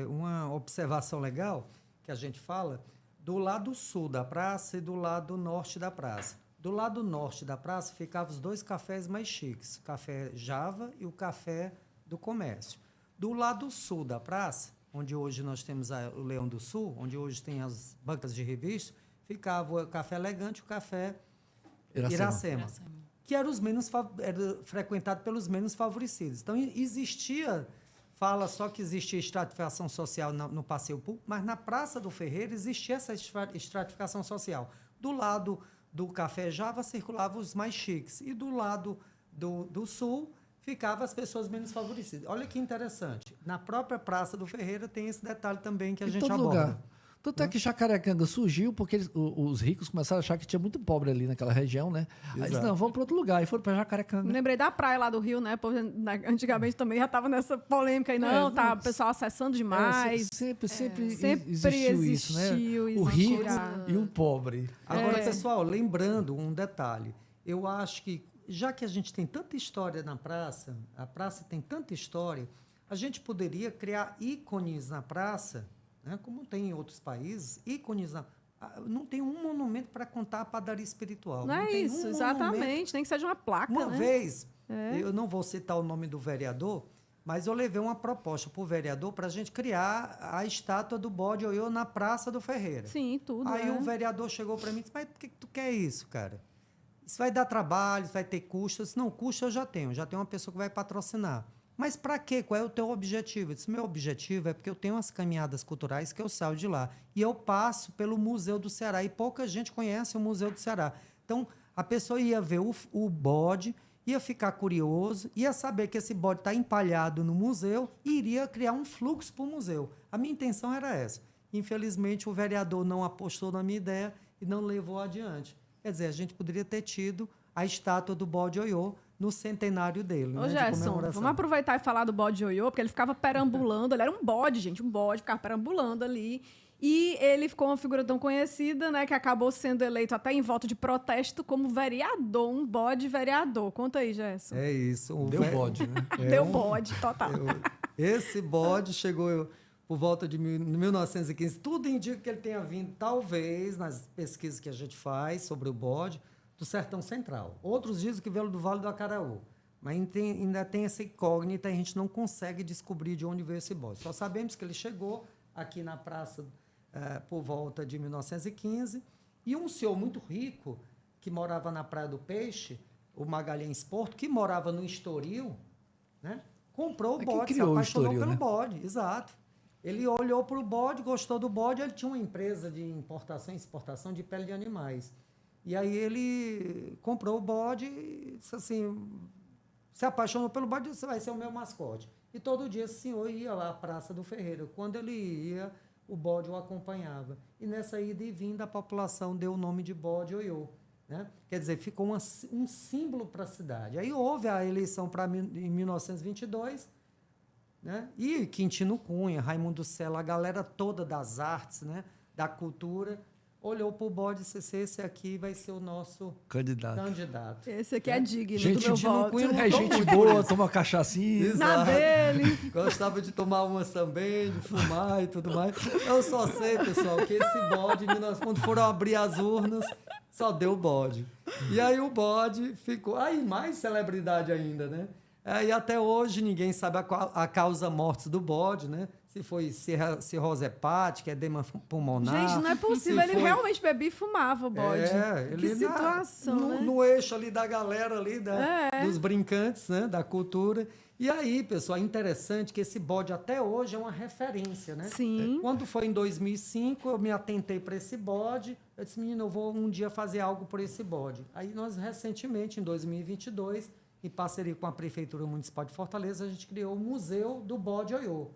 uma observação legal que a gente fala do lado sul da praça e do lado norte da praça. Do lado norte da praça ficavam os 2 cafés mais chiques, o Café Java e o Café do Comércio. Do lado sul da praça, onde hoje nós temos o Leão do Sul, onde hoje tem as bancas de revista, ficava o Café Elegante e o Café Iracema. Que era frequentado pelos menos favorecidos. Então, fala só que existia estratificação social no passeio público, mas na Praça do Ferreira existia essa estratificação social. Do lado do Café Java circulavam os mais chiques, e do lado do sul ficavam as pessoas menos favorecidas. Olha que interessante. Na própria Praça do Ferreira tem esse detalhe também que a gente aborda. Lugar. Tanto é que Jacarecanga surgiu porque os ricos começaram a achar que tinha muito pobre ali naquela região, né? Aí eles, não, vamos para outro lugar. E foram para Jacarecanga. Me lembrei da praia lá do Rio, né? Porque antigamente também já estava nessa polêmica aí. Não, tá o pessoal acessando demais. Sempre existiu isso, né? O rico e o pobre. Agora, pessoal, lembrando um detalhe. Eu acho que, já que a gente tem tanta história na praça, a praça tem tanta história, a gente poderia criar ícones na praça, né, como tem em outros países, ícones. Não tem um monumento para contar a padaria espiritual. Não é isso, exatamente. Nem que seja uma placa. Uma vez, eu não vou citar o nome do vereador, mas eu levei uma proposta para o vereador para a gente criar a estátua do bode Oiô na Praça do Ferreira. Sim, tudo. Aí o vereador chegou para mim e disse, mas por que tu quer isso, cara? Isso vai dar trabalho, isso vai ter custo. Eu disse, não, custo eu já tenho uma pessoa que vai patrocinar. Mas para quê? Qual é o teu objetivo? Eu disse, meu objetivo é porque eu tenho umas caminhadas culturais que eu saio de lá. E eu passo pelo Museu do Ceará. E pouca gente conhece o Museu do Ceará. Então, a pessoa ia ver o bode, ia ficar curioso, ia saber que esse bode está empalhado no museu e iria criar um fluxo para o museu. A minha intenção era essa. Infelizmente, o vereador não apostou na minha ideia e não levou adiante. Quer dizer, a gente poderia ter tido a estátua do bode Oiô no centenário dele. Ô, Gerson, vamos aproveitar e falar do bode Oiô, porque ele ficava perambulando, ele era um bode, gente, ficava perambulando ali. E ele ficou uma figura tão conhecida, né, que acabou sendo eleito até em voto de protesto como vereador, um bode vereador. Conta aí, Gerson. É isso. Deu bode, né? Deu bode, total. Esse bode chegou por volta de 1915. Tudo indica que ele tenha vindo, talvez, nas pesquisas que a gente faz sobre o bode, do Sertão Central. Outros dizem que veio do Vale do Acaraú. Mas ainda tem essa incógnita e a gente não consegue descobrir de onde veio esse bode. Só sabemos que ele chegou aqui na praça por volta de 1915 e um senhor muito rico que morava na Praia do Peixe, o Magalhães Porto, que morava no Estoril, né, comprou o bode, se apaixonou pelo bode. Exato. Ele olhou para o bode, gostou do bode, ele tinha uma empresa de importação e exportação de pele de animais. E aí ele comprou o bode e disse assim, se apaixonou pelo bode, você vai ser o meu mascote. E todo dia esse senhor ia lá à Praça do Ferreira. Quando ele ia, o bode o acompanhava. E nessa ida e vinda, a população deu o nome de bode Oiô. Né? Quer dizer, ficou um símbolo para a cidade. Aí houve a eleição em 1922, né? E Quintino Cunha, Raimundo Sela, a galera toda das artes, né? Da cultura, olhou para o bode e disse, esse aqui vai ser o nosso candidato. Esse aqui é digno gente, do meu voto. É gente boa, toma cachaçinha. Na dele. Gostava de tomar umas também, de fumar e tudo mais. Eu só sei, pessoal, que esse bode, quando foram abrir as urnas, só deu o bode. E aí o bode ficou... Aí mais celebridade ainda, né? E até hoje ninguém sabe a causa mortis do bode, né? Se foi cirrose hepática, edema pulmonar. Gente, não é possível. Ele realmente bebia e fumava o bode. Que situação, né? No eixo ali da galera ali, dos brincantes, né? Da cultura. E aí, pessoal, é interessante que esse bode até hoje é uma referência, né? Sim. Quando foi em 2005, eu me atentei para esse bode. Eu disse, menino, eu vou um dia fazer algo por esse bode. Aí nós, recentemente, em 2022, em parceria com a Prefeitura Municipal de Fortaleza, a gente criou o Museu do Bode Oiô,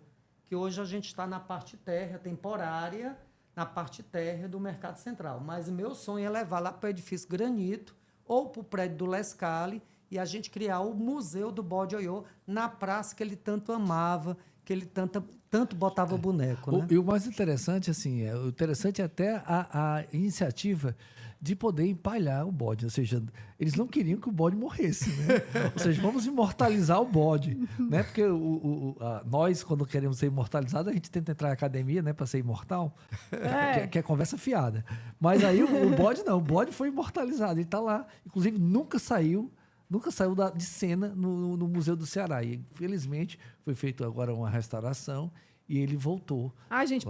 que hoje a gente está na parte térrea, temporária, na parte térrea do Mercado Central. Mas o meu sonho é levar lá para o edifício Granito ou para o prédio do Lescali e a gente criar o Museu do Bode Oiô na praça que ele tanto amava, que ele tanto botava boneco. Né? E o mais interessante, assim, o interessante é até a iniciativa de poder empalhar o bode. Ou seja, eles não queriam que o bode morresse, né? Ou seja, vamos imortalizar o bode, né? Porque nós, quando queremos ser imortalizados, a gente tenta entrar na academia, né, para ser imortal, que é conversa fiada. Mas aí o bode não, o bode foi imortalizado, ele está lá. Inclusive, nunca saiu de cena no Museu do Ceará. E, infelizmente, foi feita agora uma restauração e ele voltou. Gente,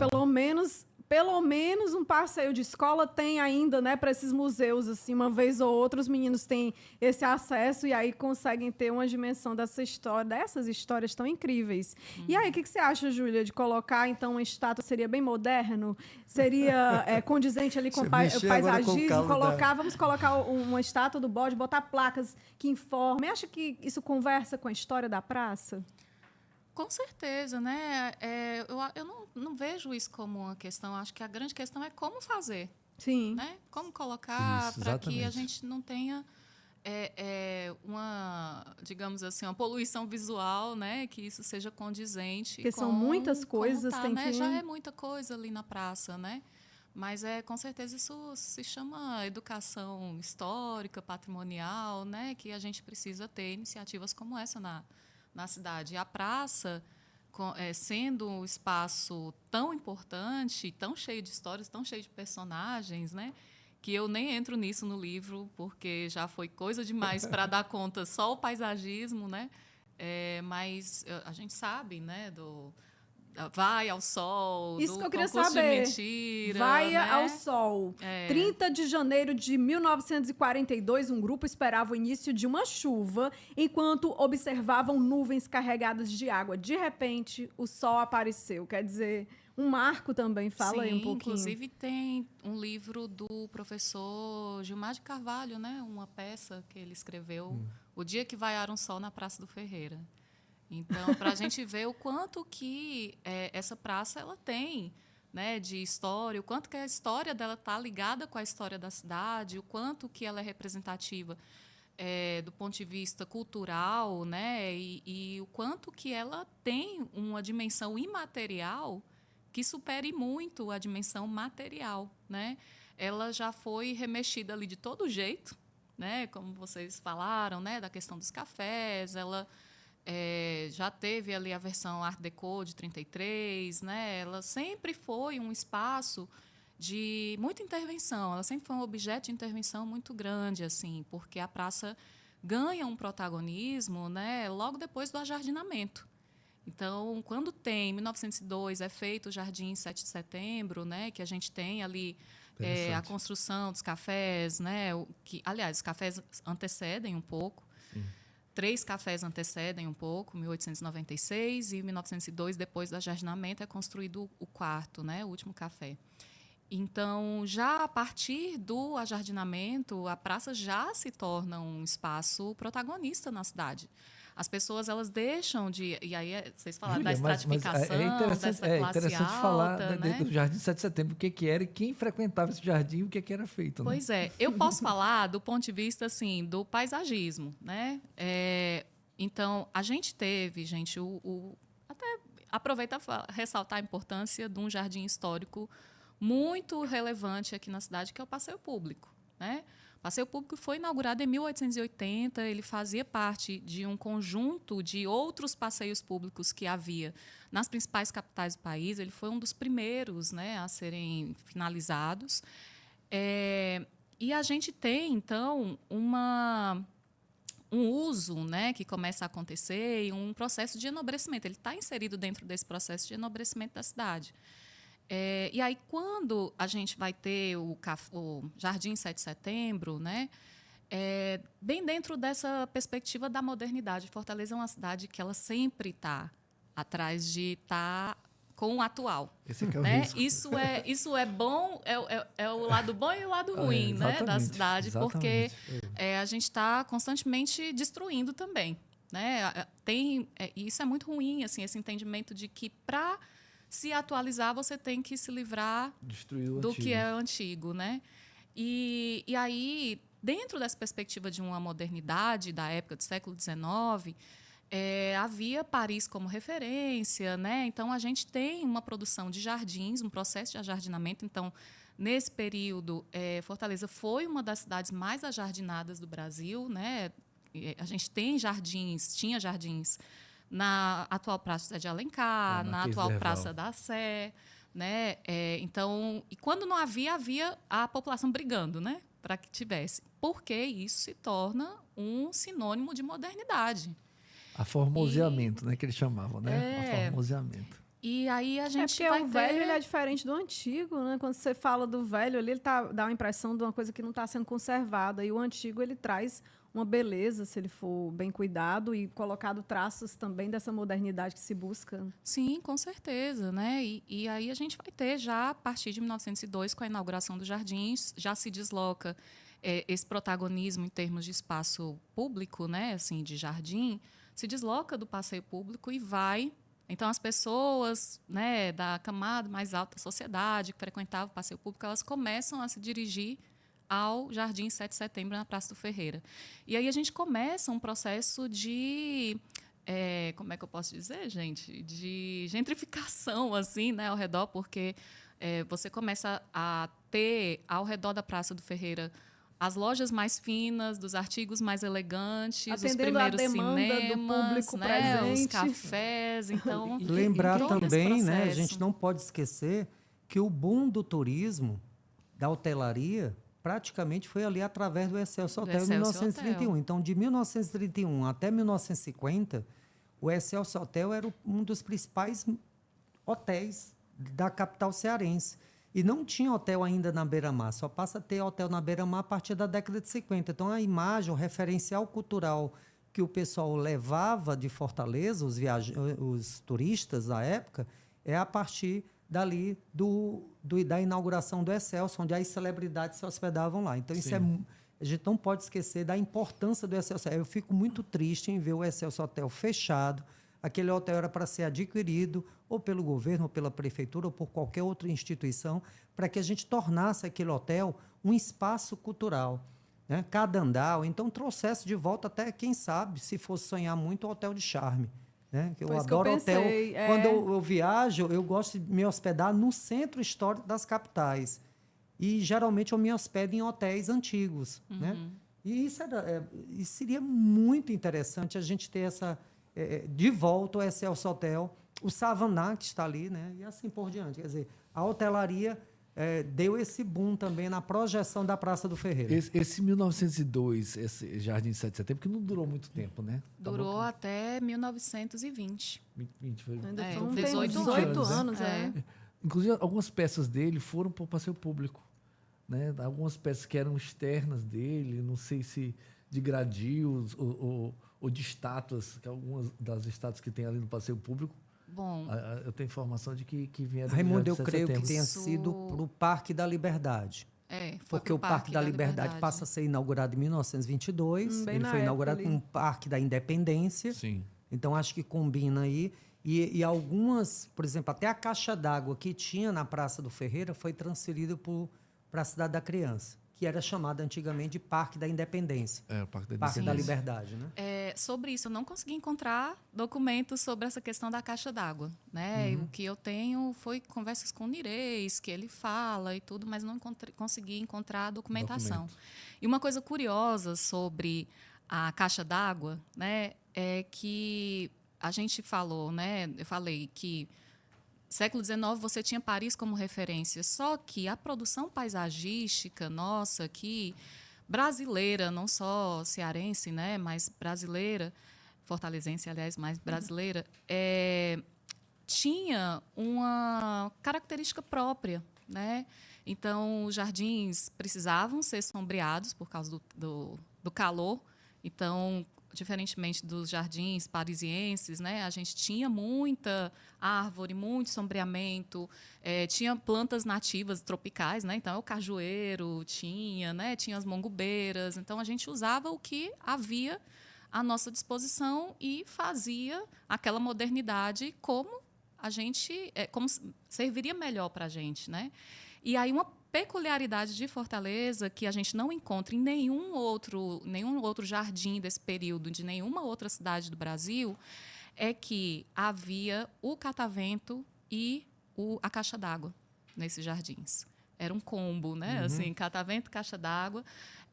pelo menos um passeio de escola tem ainda, né, para esses museus, assim, uma vez ou outra os meninos têm esse acesso e aí conseguem ter uma dimensão dessas histórias tão incríveis. E aí, o que você acha, Júlia, de colocar, então, uma estátua? Seria bem moderno? Seria condizente ali com o paisagismo? Vamos colocar uma estátua do bode, botar placas que informem. Acha que isso conversa com a história da praça? Com certeza, né? Eu não vejo isso como uma questão. Acho que a grande questão é como fazer. Sim. Né? Como colocar para que a exatamente. gente não tenha digamos assim, uma poluição visual, né? Que isso seja condizente. Porque são muitas coisas, tem né? que... Já é muita coisa ali na praça, né? Mas com certeza isso se chama educação histórica, patrimonial, né? Que a gente precisa ter iniciativas como essa na cidade. E a praça, sendo um espaço tão importante, tão cheio de histórias, tão cheio de personagens, né, que eu nem entro nisso no livro, porque já foi coisa demais para dar conta só o paisagismo, né? Mas a gente sabe, né, Vai ao Sol, isso do que eu queria Concurso saber. de Mentira. Vai né? ao Sol. 30 de janeiro de 1942, um grupo esperava o início de uma chuva enquanto observavam nuvens carregadas de água. De repente, o sol apareceu. Quer dizer, um marco também. Fala aí um pouquinho. Inclusive tem um livro do professor Gilmar de Carvalho, né? Uma peça que ele escreveu, O Dia que Vaiar um Sol na Praça do Ferreira. Então, para a gente ver o quanto que essa praça ela tem, né, de história, o quanto que a história dela está ligada com a história da cidade, o quanto que ela é representativa do ponto de vista cultural, né, e o quanto que ela tem uma dimensão imaterial que supere muito a dimensão material, né? Ela já foi remexida ali de todo jeito, né, como vocês falaram, né, da questão dos cafés, ela já teve ali a versão Art Deco de 33, né? Ela sempre foi um espaço de muita intervenção, ela sempre foi um objeto de intervenção muito grande, assim, porque a praça ganha um protagonismo, né, logo depois do ajardinamento. Então, quando em 1902, é feito o Jardim 7 de Setembro, né, que a gente tem ali a construção dos cafés, né, aliás, os cafés antecedem um pouco. Sim. 3 cafés antecedem um pouco, 1896, e 1902, depois do ajardinamento, é construído o 4º, né, o último café. Então, já a partir do ajardinamento, a praça já se torna um espaço protagonista na cidade. As pessoas elas deixam de... E aí vocês falaram da estratificação, dessa classe interessante alta, falar né? do Jardim 7 de Setembro, o que era e quem frequentava esse jardim, o que era feito. Né? Pois é. Eu posso falar do ponto de vista assim, do paisagismo. Né? Então, a gente teve, gente, até aproveitar para ressaltar a importância de um jardim histórico muito relevante aqui na cidade, que é o Passeio Público. Né? O Passeio Público foi inaugurado em 1880, ele fazia parte de um conjunto de outros passeios públicos que havia nas principais capitais do país. Ele foi um dos primeiros, né, a serem finalizados. E a gente tem, então, um uso, né, que começa a acontecer e um processo de enobrecimento. Ele está inserido dentro desse processo de enobrecimento da cidade. E aí, quando a gente vai ter o Jardim 7 de Setembro, né, bem dentro dessa perspectiva da modernidade, Fortaleza é uma cidade que ela sempre está atrás de estar com o atual. Esse aqui é o né? risco. Isso é bom, é o lado bom e o lado ruim, né, da cidade, porque a gente está constantemente destruindo também. Né? E isso é muito ruim, assim, esse entendimento de que, para se atualizar, você tem que se livrar do que é o antigo, né? E aí, dentro dessa perspectiva de uma modernidade da época do século XIX, havia Paris como referência, né? Então, a gente tem uma produção de jardins, um processo de ajardinamento. Então, Nesse período, Fortaleza foi uma das cidades mais ajardinadas do Brasil, né? A gente tinha jardins na atual Praça de Alencar, na atual Praça da Sé, né? Então, e quando não havia a população brigando, né? Para que tivesse. Porque isso se torna um sinônimo de modernidade. Aformoseamento, né? Que eles chamavam, né? Aformoseamento. E aí a gente porque o velho ele é diferente do antigo, né? Quando você fala do velho ali, ele dá uma impressão de uma coisa que não está sendo conservada. E o antigo, ele traz uma beleza, se ele for bem cuidado e colocado traços também dessa modernidade que se busca. Sim, com certeza, né? E aí a gente vai ter já, a partir de 1902, com a inauguração dos jardins, já se desloca esse protagonismo em termos de espaço público, né? Assim, de jardim, se desloca do passeio público e vai. Então, as pessoas, né, da camada mais alta da sociedade que frequentavam o passeio público, elas começam a se dirigir ao Jardim 7 de Setembro, na Praça do Ferreira. E aí a gente começa um processo de... como é que eu posso dizer, gente? De gentrificação, assim, né, ao redor, porque você começa a ter, ao redor da Praça do Ferreira, as lojas mais finas, dos artigos mais elegantes, atendendo os primeiros a demanda cinemas, do público né, presente. os cafés. Então, E lembrar também, né, a processo. gente não pode esquecer que o boom do turismo, da hotelaria, praticamente foi ali através do Excelsior Hotel em 1931. Hotel. Então, de 1931 até 1950, o Excelsior Hotel era um dos principais hotéis da capital cearense. E não tinha hotel ainda na Beira-Mar, só passa a ter hotel na Beira-Mar a partir da década de 50. Então, a imagem, o referencial cultural que o pessoal levava de Fortaleza, os turistas da época, é a partir dali da inauguração do Excelsior, onde as celebridades se hospedavam lá. Então, isso a gente não pode esquecer da importância do Excelsior. Eu fico muito triste em ver o Excelsior Hotel fechado. Aquele hotel era para ser adquirido ou pelo governo, ou pela prefeitura, ou por qualquer outra instituição, para que a gente tornasse aquele hotel um espaço cultural, né? Cada andar, ou então trouxesse de volta até, quem sabe, se fosse sonhar muito, o Hotel de Charme. Né? Eu adoro hotel. Quando eu viajo, eu gosto de me hospedar no centro histórico das capitais. E, geralmente, eu me hospedo em hotéis antigos. Uhum. Né? E isso seria muito interessante a gente ter de volta o Excelsior Hotel, o Savannah, que está ali, né? E assim por diante. Quer dizer, a hotelaria deu esse boom também na projeção da Praça do Ferreira. Esse 1902, esse Jardim 7 de Setembro, que não durou muito tempo, né? Durou até 1920. 20 foi. Ainda É, foram 18 anos, Inclusive, algumas peças dele foram para o passeio público. Né? Algumas peças que eram externas dele, não sei se de gradios ou de estátuas, que algumas das estátuas que tem ali no passeio público. Bom, Eu tenho informação de que vieram Raimundo, eu de creio que setembro. tenha sido para o Parque da Liberdade. foi Porque o Parque da Liberdade passa a ser inaugurado em 1922. Ele foi inaugurado como um Parque da Independência. Sim. Então, acho que combina aí. E algumas, por exemplo, até a caixa d'água que tinha na Praça do Ferreira foi transferida para a Cidade da Criança, que era chamada antigamente de Parque da Independência. O Parque da Parque da Independência. Liberdade, né? Sobre isso, eu não consegui encontrar documentos sobre essa questão da caixa d'água. Né? E o que eu tenho foi conversas com o Nirês, que ele fala e tudo, mas não consegui encontrar documentação. E uma coisa curiosa sobre a caixa d'água, né, é que a gente falou, né, eu falei que século XIX você tinha Paris como referência, só que a produção paisagística nossa aqui, brasileira, não só cearense, né, mas brasileira, fortalezense, aliás, mais brasileira, tinha uma característica própria, né? Então, os jardins precisavam ser sombreados por causa do calor. Então, diferentemente dos jardins parisienses, né, a gente tinha muita árvore, muito sombreamento, tinha plantas nativas tropicais, né, então o cajueiro tinha, né, tinha as mongubeiras. Então, a gente usava o que havia à nossa disposição e fazia aquela modernidade como a gente, como serviria melhor para a gente, né? E aí uma peculiaridade de Fortaleza que a gente não encontra em nenhum outro jardim desse período, de nenhuma outra cidade do Brasil, é que havia o catavento e a caixa d'água nesses jardins. Era um combo, né? Assim, catavento, caixa d'água.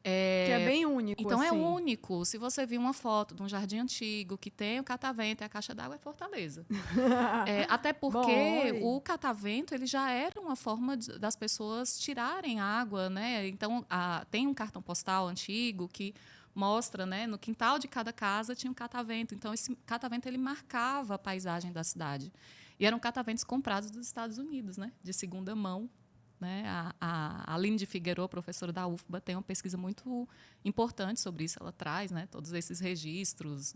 Que é bem único, Então, assim. é único. Se você vir uma foto de um jardim antigo que tem o catavento e a caixa d'água, é Fortaleza. Até porque Bom, o catavento ele já era uma forma das pessoas tirarem água, né? Então, tem um cartão postal antigo que mostra, né? No quintal de cada casa tinha um catavento. Então, esse catavento ele marcava a paisagem da cidade. E eram cataventos comprados dos Estados Unidos, né? De segunda mão. Né? A Aline de Figueiredo, professora da UFBA, tem uma pesquisa muito importante sobre isso. Ela traz, né, todos esses registros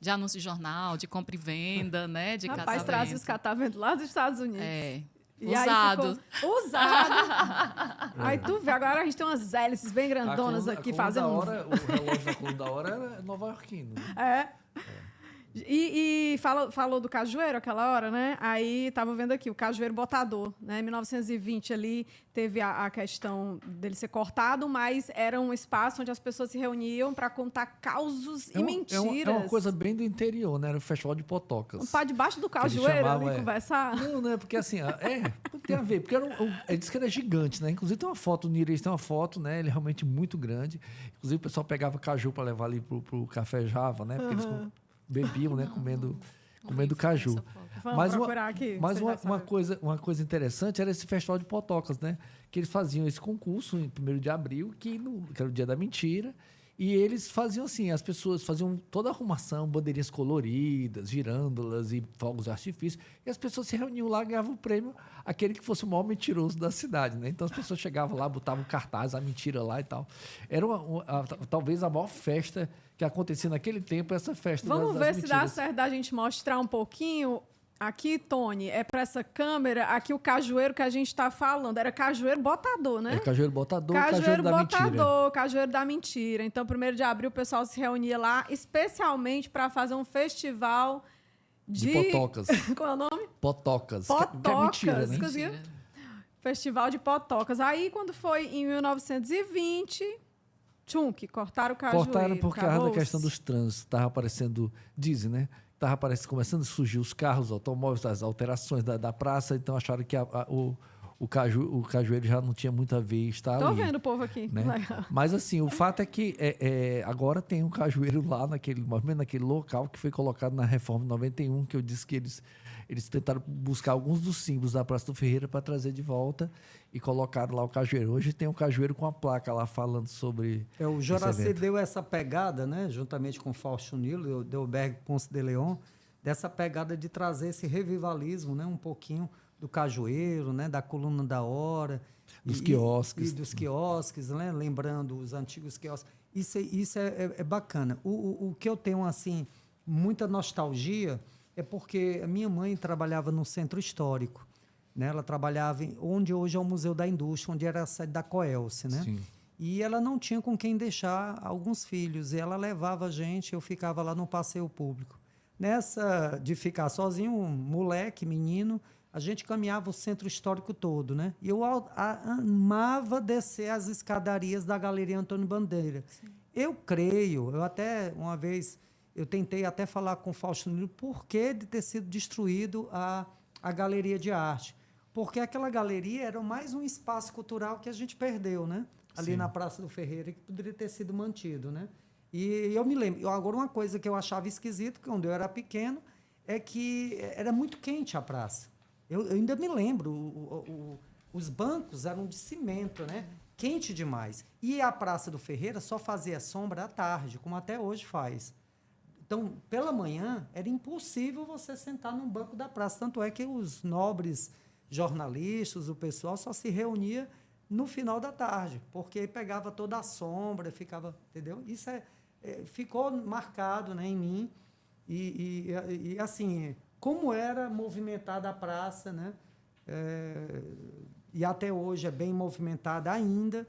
de anúncio de jornal, de compra e venda, né, de Rapaz, catavento. traz os catavento lá dos Estados Unidos. E Usado. Usado. Aí tu vê, agora a gente tem umas hélices bem grandonas aqui fazendo... O relógio da coluna da hora era nova-iorquino. E falou do cajueiro aquela hora, né? Aí estava vendo aqui, o cajueiro botador, né? Em 1920 ali teve a questão dele ser cortado, mas era um espaço onde as pessoas se reuniam para contar causos e mentiras. É uma coisa bem do interior, né? Era o festival de potocas. Um pá debaixo do cajueiro ali conversar. Não, porque assim, não tem a ver, porque ele disse que era gigante, né? Inclusive tem uma foto, o Nires tem uma foto, né? Ele é realmente muito grande. Inclusive o pessoal pegava caju para levar ali pro Café Java, né? Porque eles bebiam, né? Comendo caju. Vamos procurar aqui. Mas uma coisa interessante era esse festival de potocas, né? Que eles faziam esse concurso em 1º de abril, que era o dia da mentira, e eles faziam assim, as pessoas faziam toda a arrumação, bandeirinhas coloridas, girândolas e fogos de artifício, e as pessoas se reuniam lá e ganhavam o prêmio, aquele que fosse o maior mentiroso da cidade, né? Então as pessoas chegavam lá, botavam cartaz, a mentira lá e tal. Era talvez a maior festa que acontecia naquele tempo, essa festa Vamos das ver mentiras. se dá certo da gente mostrar um pouquinho. Aqui, Tony, é para essa câmera, aqui o cajueiro que a gente está falando. Era cajueiro botador, né? É cajueiro botador, cajueiro da mentira. Cajueiro da mentira. Então, 1º de abril, o pessoal se reunia lá, especialmente para fazer um festival de potocas. Qual é o nome? Potocas. Potocas. Que é mentira, né? Mentira. Festival de potocas. Aí, quando foi em 1920... que cortaram o cajueiro. Cortaram por causa da questão dos trânsitos. Estava aparecendo, dizem, né? Estava começando a surgir os carros, os automóveis, as alterações da praça, então acharam que o cajueiro já não tinha muito a ver estar ali. Tô vendo o povo aqui. Né? Mas assim, o fato é que agora tem um cajueiro lá naquele local que foi colocado na Reforma 91, que eu disse que eles tentaram buscar alguns dos símbolos da Praça do Ferreira para trazer de volta e colocaram lá o cajueiro. Hoje tem um cajueiro com a placa lá falando sobre o Joraci deu essa pegada, né, juntamente com o Fausto Nilo, Delberg Ponce de Leon, dessa pegada de trazer esse revivalismo, né, um pouquinho do cajueiro, né, da coluna da hora. Dos quiosques. E dos quiosques, né, lembrando os antigos quiosques. Isso é bacana. O que eu tenho, assim, muita nostalgia é porque a minha mãe trabalhava no centro histórico, né? Ela trabalhava onde hoje é o Museu da Indústria, onde era a sede da Coelce, né? Sim. E ela não tinha com quem deixar alguns filhos, e ela levava a gente, eu ficava lá no passeio público. Nessa de ficar sozinho, um moleque, menino, a gente caminhava o centro histórico todo, né? E eu amava descer as escadarias da Galeria Antônio Bandeira. Sim. Eu até uma vez... Eu tentei até falar com o Fausto Nilo por que de ter sido destruído a Galeria de Arte. Porque aquela galeria era mais um espaço cultural que a gente perdeu, né? Ali na Praça do Ferreira, que poderia ter sido mantido, né? E eu me lembro. Agora, uma coisa que eu achava esquisito, quando eu era pequeno, é que era muito quente a praça. Eu ainda me lembro, os bancos eram de cimento, né? Quente demais. E a Praça do Ferreira só fazia sombra à tarde, como até hoje faz. Então, pela manhã, era impossível você sentar num banco da praça. Tanto é que os nobres jornalistas, o pessoal, só se reunia no final da tarde, porque pegava toda a sombra, ficava... Entendeu? Isso ficou marcado, né, em mim. E, assim, como era movimentada a praça, né? E até hoje é bem movimentada ainda.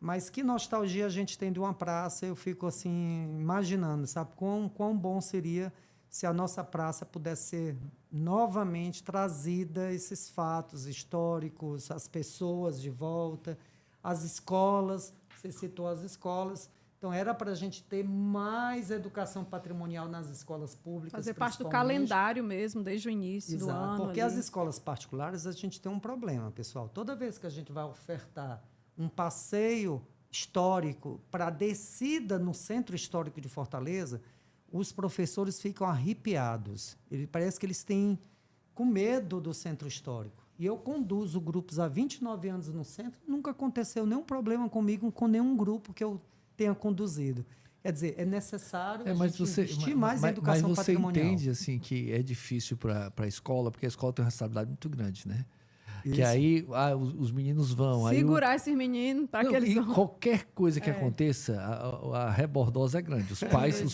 Mas que nostalgia a gente tem de uma praça, eu fico assim, imaginando, sabe? Quão bom seria se a nossa praça pudesse ser novamente trazida, esses fatos históricos, as pessoas de volta, as escolas, você citou as escolas. Então, era para a gente ter mais educação patrimonial nas escolas públicas. Fazer parte do principalmente. calendário mesmo, desde o início do ano. Porque ali. as escolas particulares, a gente tem um problema, pessoal. Toda vez que a gente vai ofertar um passeio histórico para descida no centro histórico de Fortaleza, os professores ficam arrepiados. Parece que eles têm com medo do centro histórico. E eu conduzo grupos há 29 anos no centro, nunca aconteceu nenhum problema comigo, com nenhum grupo que eu tenha conduzido. Quer dizer, é necessário investir mais em educação patrimonial. Mas você entende assim, que é difícil para a escola, porque a escola tem uma responsabilidade muito grande, né? Isso. Que aí os meninos vão... Segurar esses meninos para que eles vão... Qualquer coisa que aconteça, a rebordosa é grande. Os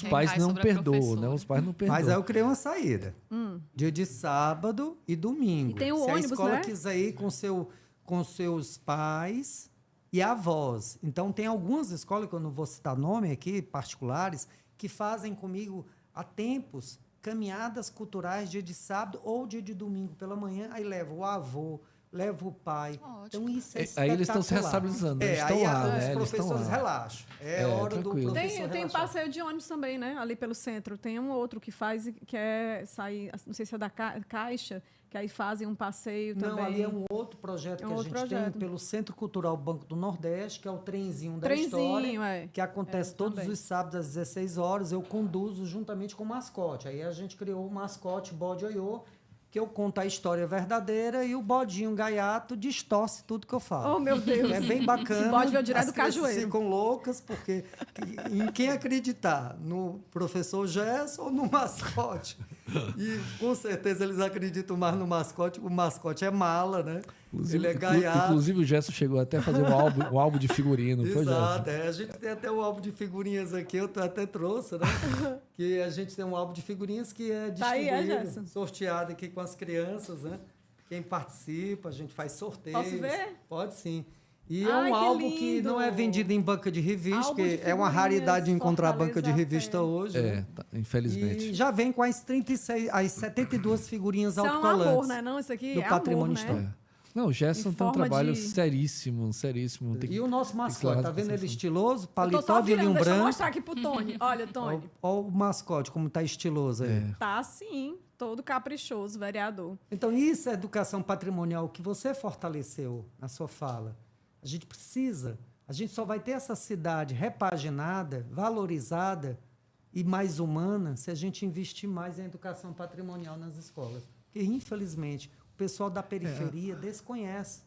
pais não perdoam, né? Os pais não perdoam. Mas aí eu criei uma saída. Dia de sábado e domingo. E tem o Se ônibus, a escola né? quiser ir com seus pais e avós. Então, tem algumas escolas, que eu não vou citar nome aqui, particulares, que fazem comigo há tempos caminhadas culturais dia de sábado ou dia de domingo pela manhã. Aí leva o avô, leva o pai. Ótimo. Então, isso é espetacular. Aí eles estão se responsabilizando, eles estão aí lá, né? os Eles professores estão lá. relaxam. É hora tranquilo. do professor Tem relaxar. passeio de ônibus também, né? Ali pelo centro. Tem um outro que faz, que é sair, não sei se é da Caixa, que aí fazem um passeio também. Não, ali é um outro projeto que a gente tem pelo Centro Cultural Banco do Nordeste, que é o Trenzinho da História, que acontece todos também. os sábados às 16 horas. Eu conduzo juntamente com o mascote. Aí a gente criou o mascote Bode Oiô, que eu conto a história verdadeira e o bodinho gaiato distorce tudo que eu falo. Oh, meu Deus. É bem bacana. Esse bode veio direto As do crianças Cajueiro. ficam loucas, porque em quem acreditar? No professor Gerson ou no mascote? E com certeza eles acreditam mais no mascote. O mascote é mala, né? Ele é gaiato. Inclusive o Gerson chegou até a fazer um álbum de figurino. Foi, Exato, Gerson? a gente tem até um álbum de figurinhas aqui, eu até trouxe, né? Que a gente tem um álbum de figurinhas que é distribuído, Gerson? sorteado aqui com as crianças, né? Quem participa, a gente faz sorteios. Posso ver? Pode sim. E Ai, é um que álbum que lindo! não é vendido em banca de revista, Álbum de porque é uma raridade encontrar Fortaleza banca de revista Pé. hoje. né? Infelizmente. E já vem com as 72 figurinhas Isso é um autocolantes. amor, né? Não, isso aqui do é patrimônio amor, né? histórico. Não, o Gerson Em tem um forma trabalho de- seríssimo. E o nosso mascote, levar tá em vendo ele consideração. estiloso? Eu tô Paletó só de linho virando, deixa eu branco. mostrar aqui pro Tony. Olha, Tony, Olha o mascote, como tá estiloso aí. tá assim, todo caprichoso, vereador. Então, isso é educação patrimonial que você fortaleceu na sua fala. A gente precisa, a gente só vai ter essa cidade repaginada, valorizada e mais humana se a gente investir mais em educação patrimonial nas escolas. Porque, infelizmente, o pessoal da periferia desconhece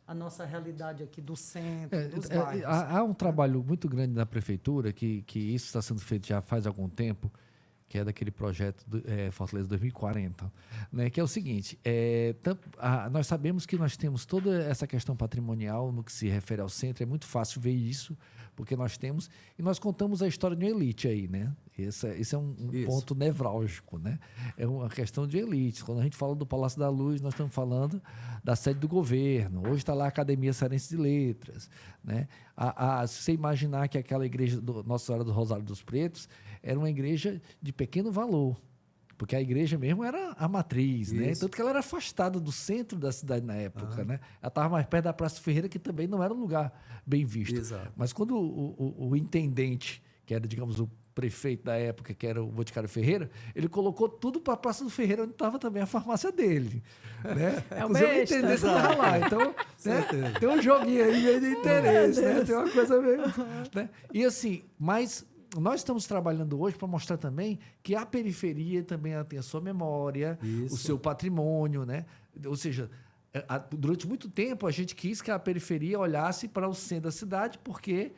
a nossa realidade aqui do centro, dos bairros. Há um trabalho muito grande na prefeitura, que isso está sendo feito já faz algum tempo, que é daquele projeto Fortaleza 2040, né? Que é o seguinte, nós sabemos que nós temos toda essa questão patrimonial no que se refere ao centro, é muito fácil ver isso, porque nós temos, e nós contamos a história de uma elite aí, né? Esse é um ponto nevrálgico, né? É uma questão de elite. Quando a gente fala do Palácio da Luz, nós estamos falando da sede do governo. Hoje está lá a Academia Cearense de Letras, né? Se você imaginar que aquela igreja do Nossa Senhora do Rosário dos Pretos era uma igreja de pequeno valor, porque a igreja mesmo era a matriz, né? Tanto que ela era afastada do centro da cidade na época, né? Ela estava mais perto da Praça Ferreira, que também não era um lugar bem visto. Exato. Mas quando o intendente, que era, digamos, o prefeito da época, que era o Boticário Ferreira, ele colocou tudo para a Praça do Ferreira, onde estava também a farmácia dele. Né? É o Inclusive, besta. o intendente estava lá. Então, né? Tem um joguinho aí meio de interesse, né? Tem uma coisa meio... Né? E assim, mas... Nós estamos trabalhando hoje para mostrar também que a periferia também ela tem a sua memória, o seu patrimônio, né? Ou seja, durante muito tempo a gente quis que a periferia olhasse para o centro da cidade, porque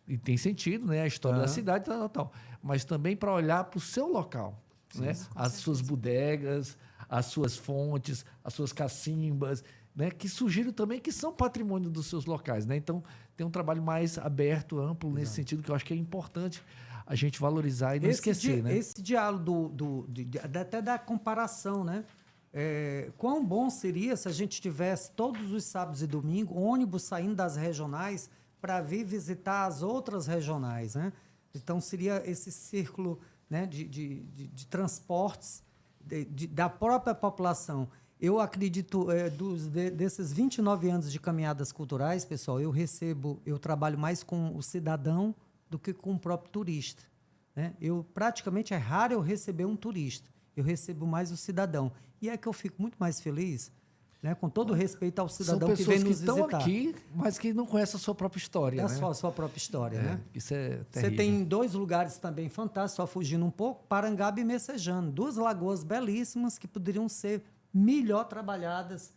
e tem sentido, né? A história da cidade, tal. Mas também para olhar para o seu local, né? As suas bodegas, as suas fontes, as suas cacimbas, né, que surgiram também, que são patrimônio dos seus locais. Né? Então, tem um trabalho mais aberto, amplo, nesse sentido, que eu acho que é importante a gente valorizar e não esquecer. Né? Esse diálogo até da comparação, né? Quão bom seria se a gente tivesse todos os sábados e domingos ônibus saindo das regionais para vir visitar as outras regionais. Né? Então, seria esse círculo, né, de transportes da própria população. Eu acredito, desses 29 anos de caminhadas culturais, pessoal, eu trabalho mais com o cidadão do que com o próprio turista, né? Praticamente é raro eu receber um turista, eu recebo mais o cidadão. E é que eu fico muito mais feliz, né? Com todo respeito ao cidadão que vem nos visitar. São pessoas que estão aqui, mas que não conhecem a sua própria história. É a sua própria história, né? Isso é terrível. Você tem 2 lugares também fantásticos, só fugindo um pouco, Parangaba e Messejana. 2 lagoas belíssimas que poderiam ser melhor trabalhadas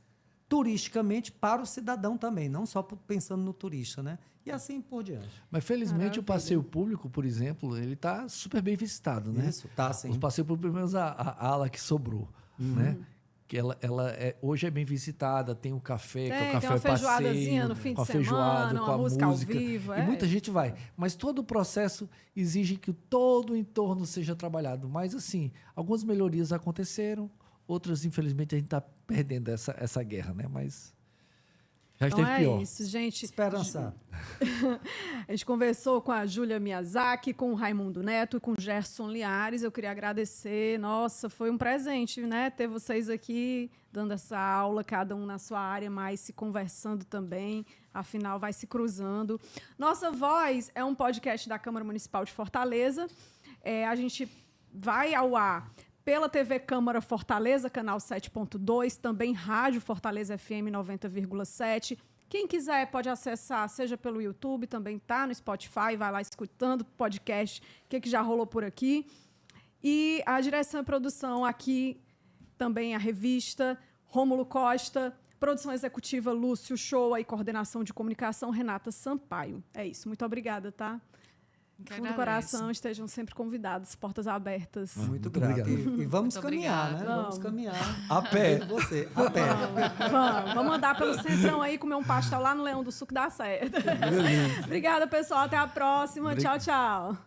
turisticamente para o cidadão também, não só pensando no turista, né? E assim por diante. Mas, felizmente, o passeio público, por exemplo, ele está super bem visitado, né? Isso, tá, sim. Os passeios públicos, pelo menos a ala que sobrou, né? Que ela hoje é bem visitada, tem o café, que é o café tem uma feijoadazinha passeio, no fim com a de feijoada, semana, com uma a música ao vivo. E muita gente vai. Mas todo o processo exige que todo o entorno seja trabalhado. Mas, assim, algumas melhorias aconteceram, outras, infelizmente, a gente está perdendo essa guerra, né? Mas já Então esteve pior. É isso, gente. Esperançar. A gente conversou com a Júlia Miyazaki, com o Raimundo Neto e com o Gerson Liares. Eu queria agradecer. Nossa, foi um presente, né? Ter vocês aqui dando essa aula, cada um na sua área, mas se conversando também. Afinal, vai se cruzando. Nossa Voz é um podcast da Câmara Municipal de Fortaleza. A gente vai ao ar pela TV Câmara Fortaleza, canal 7.2, também Rádio Fortaleza FM 90,7. Quem quiser pode acessar, seja pelo YouTube, também está no Spotify, vai lá escutando o podcast, o que já rolou por aqui. E a direção e produção aqui, também a revista, Rômulo Costa, produção executiva Lúcio Shoa e coordenação de comunicação Renata Sampaio. É isso, muito obrigada, tá? Fundo do coração, estejam sempre convidados, portas abertas. Muito grato. E vamos muito caminhar, obrigada. né? Vamos caminhar. A pé. Você, a pé. Vamos andar pelo centrão aí, comer um pastel lá no Leão do Sul que dá certo. Obrigada, pessoal. Até a próxima. Tchau, tchau.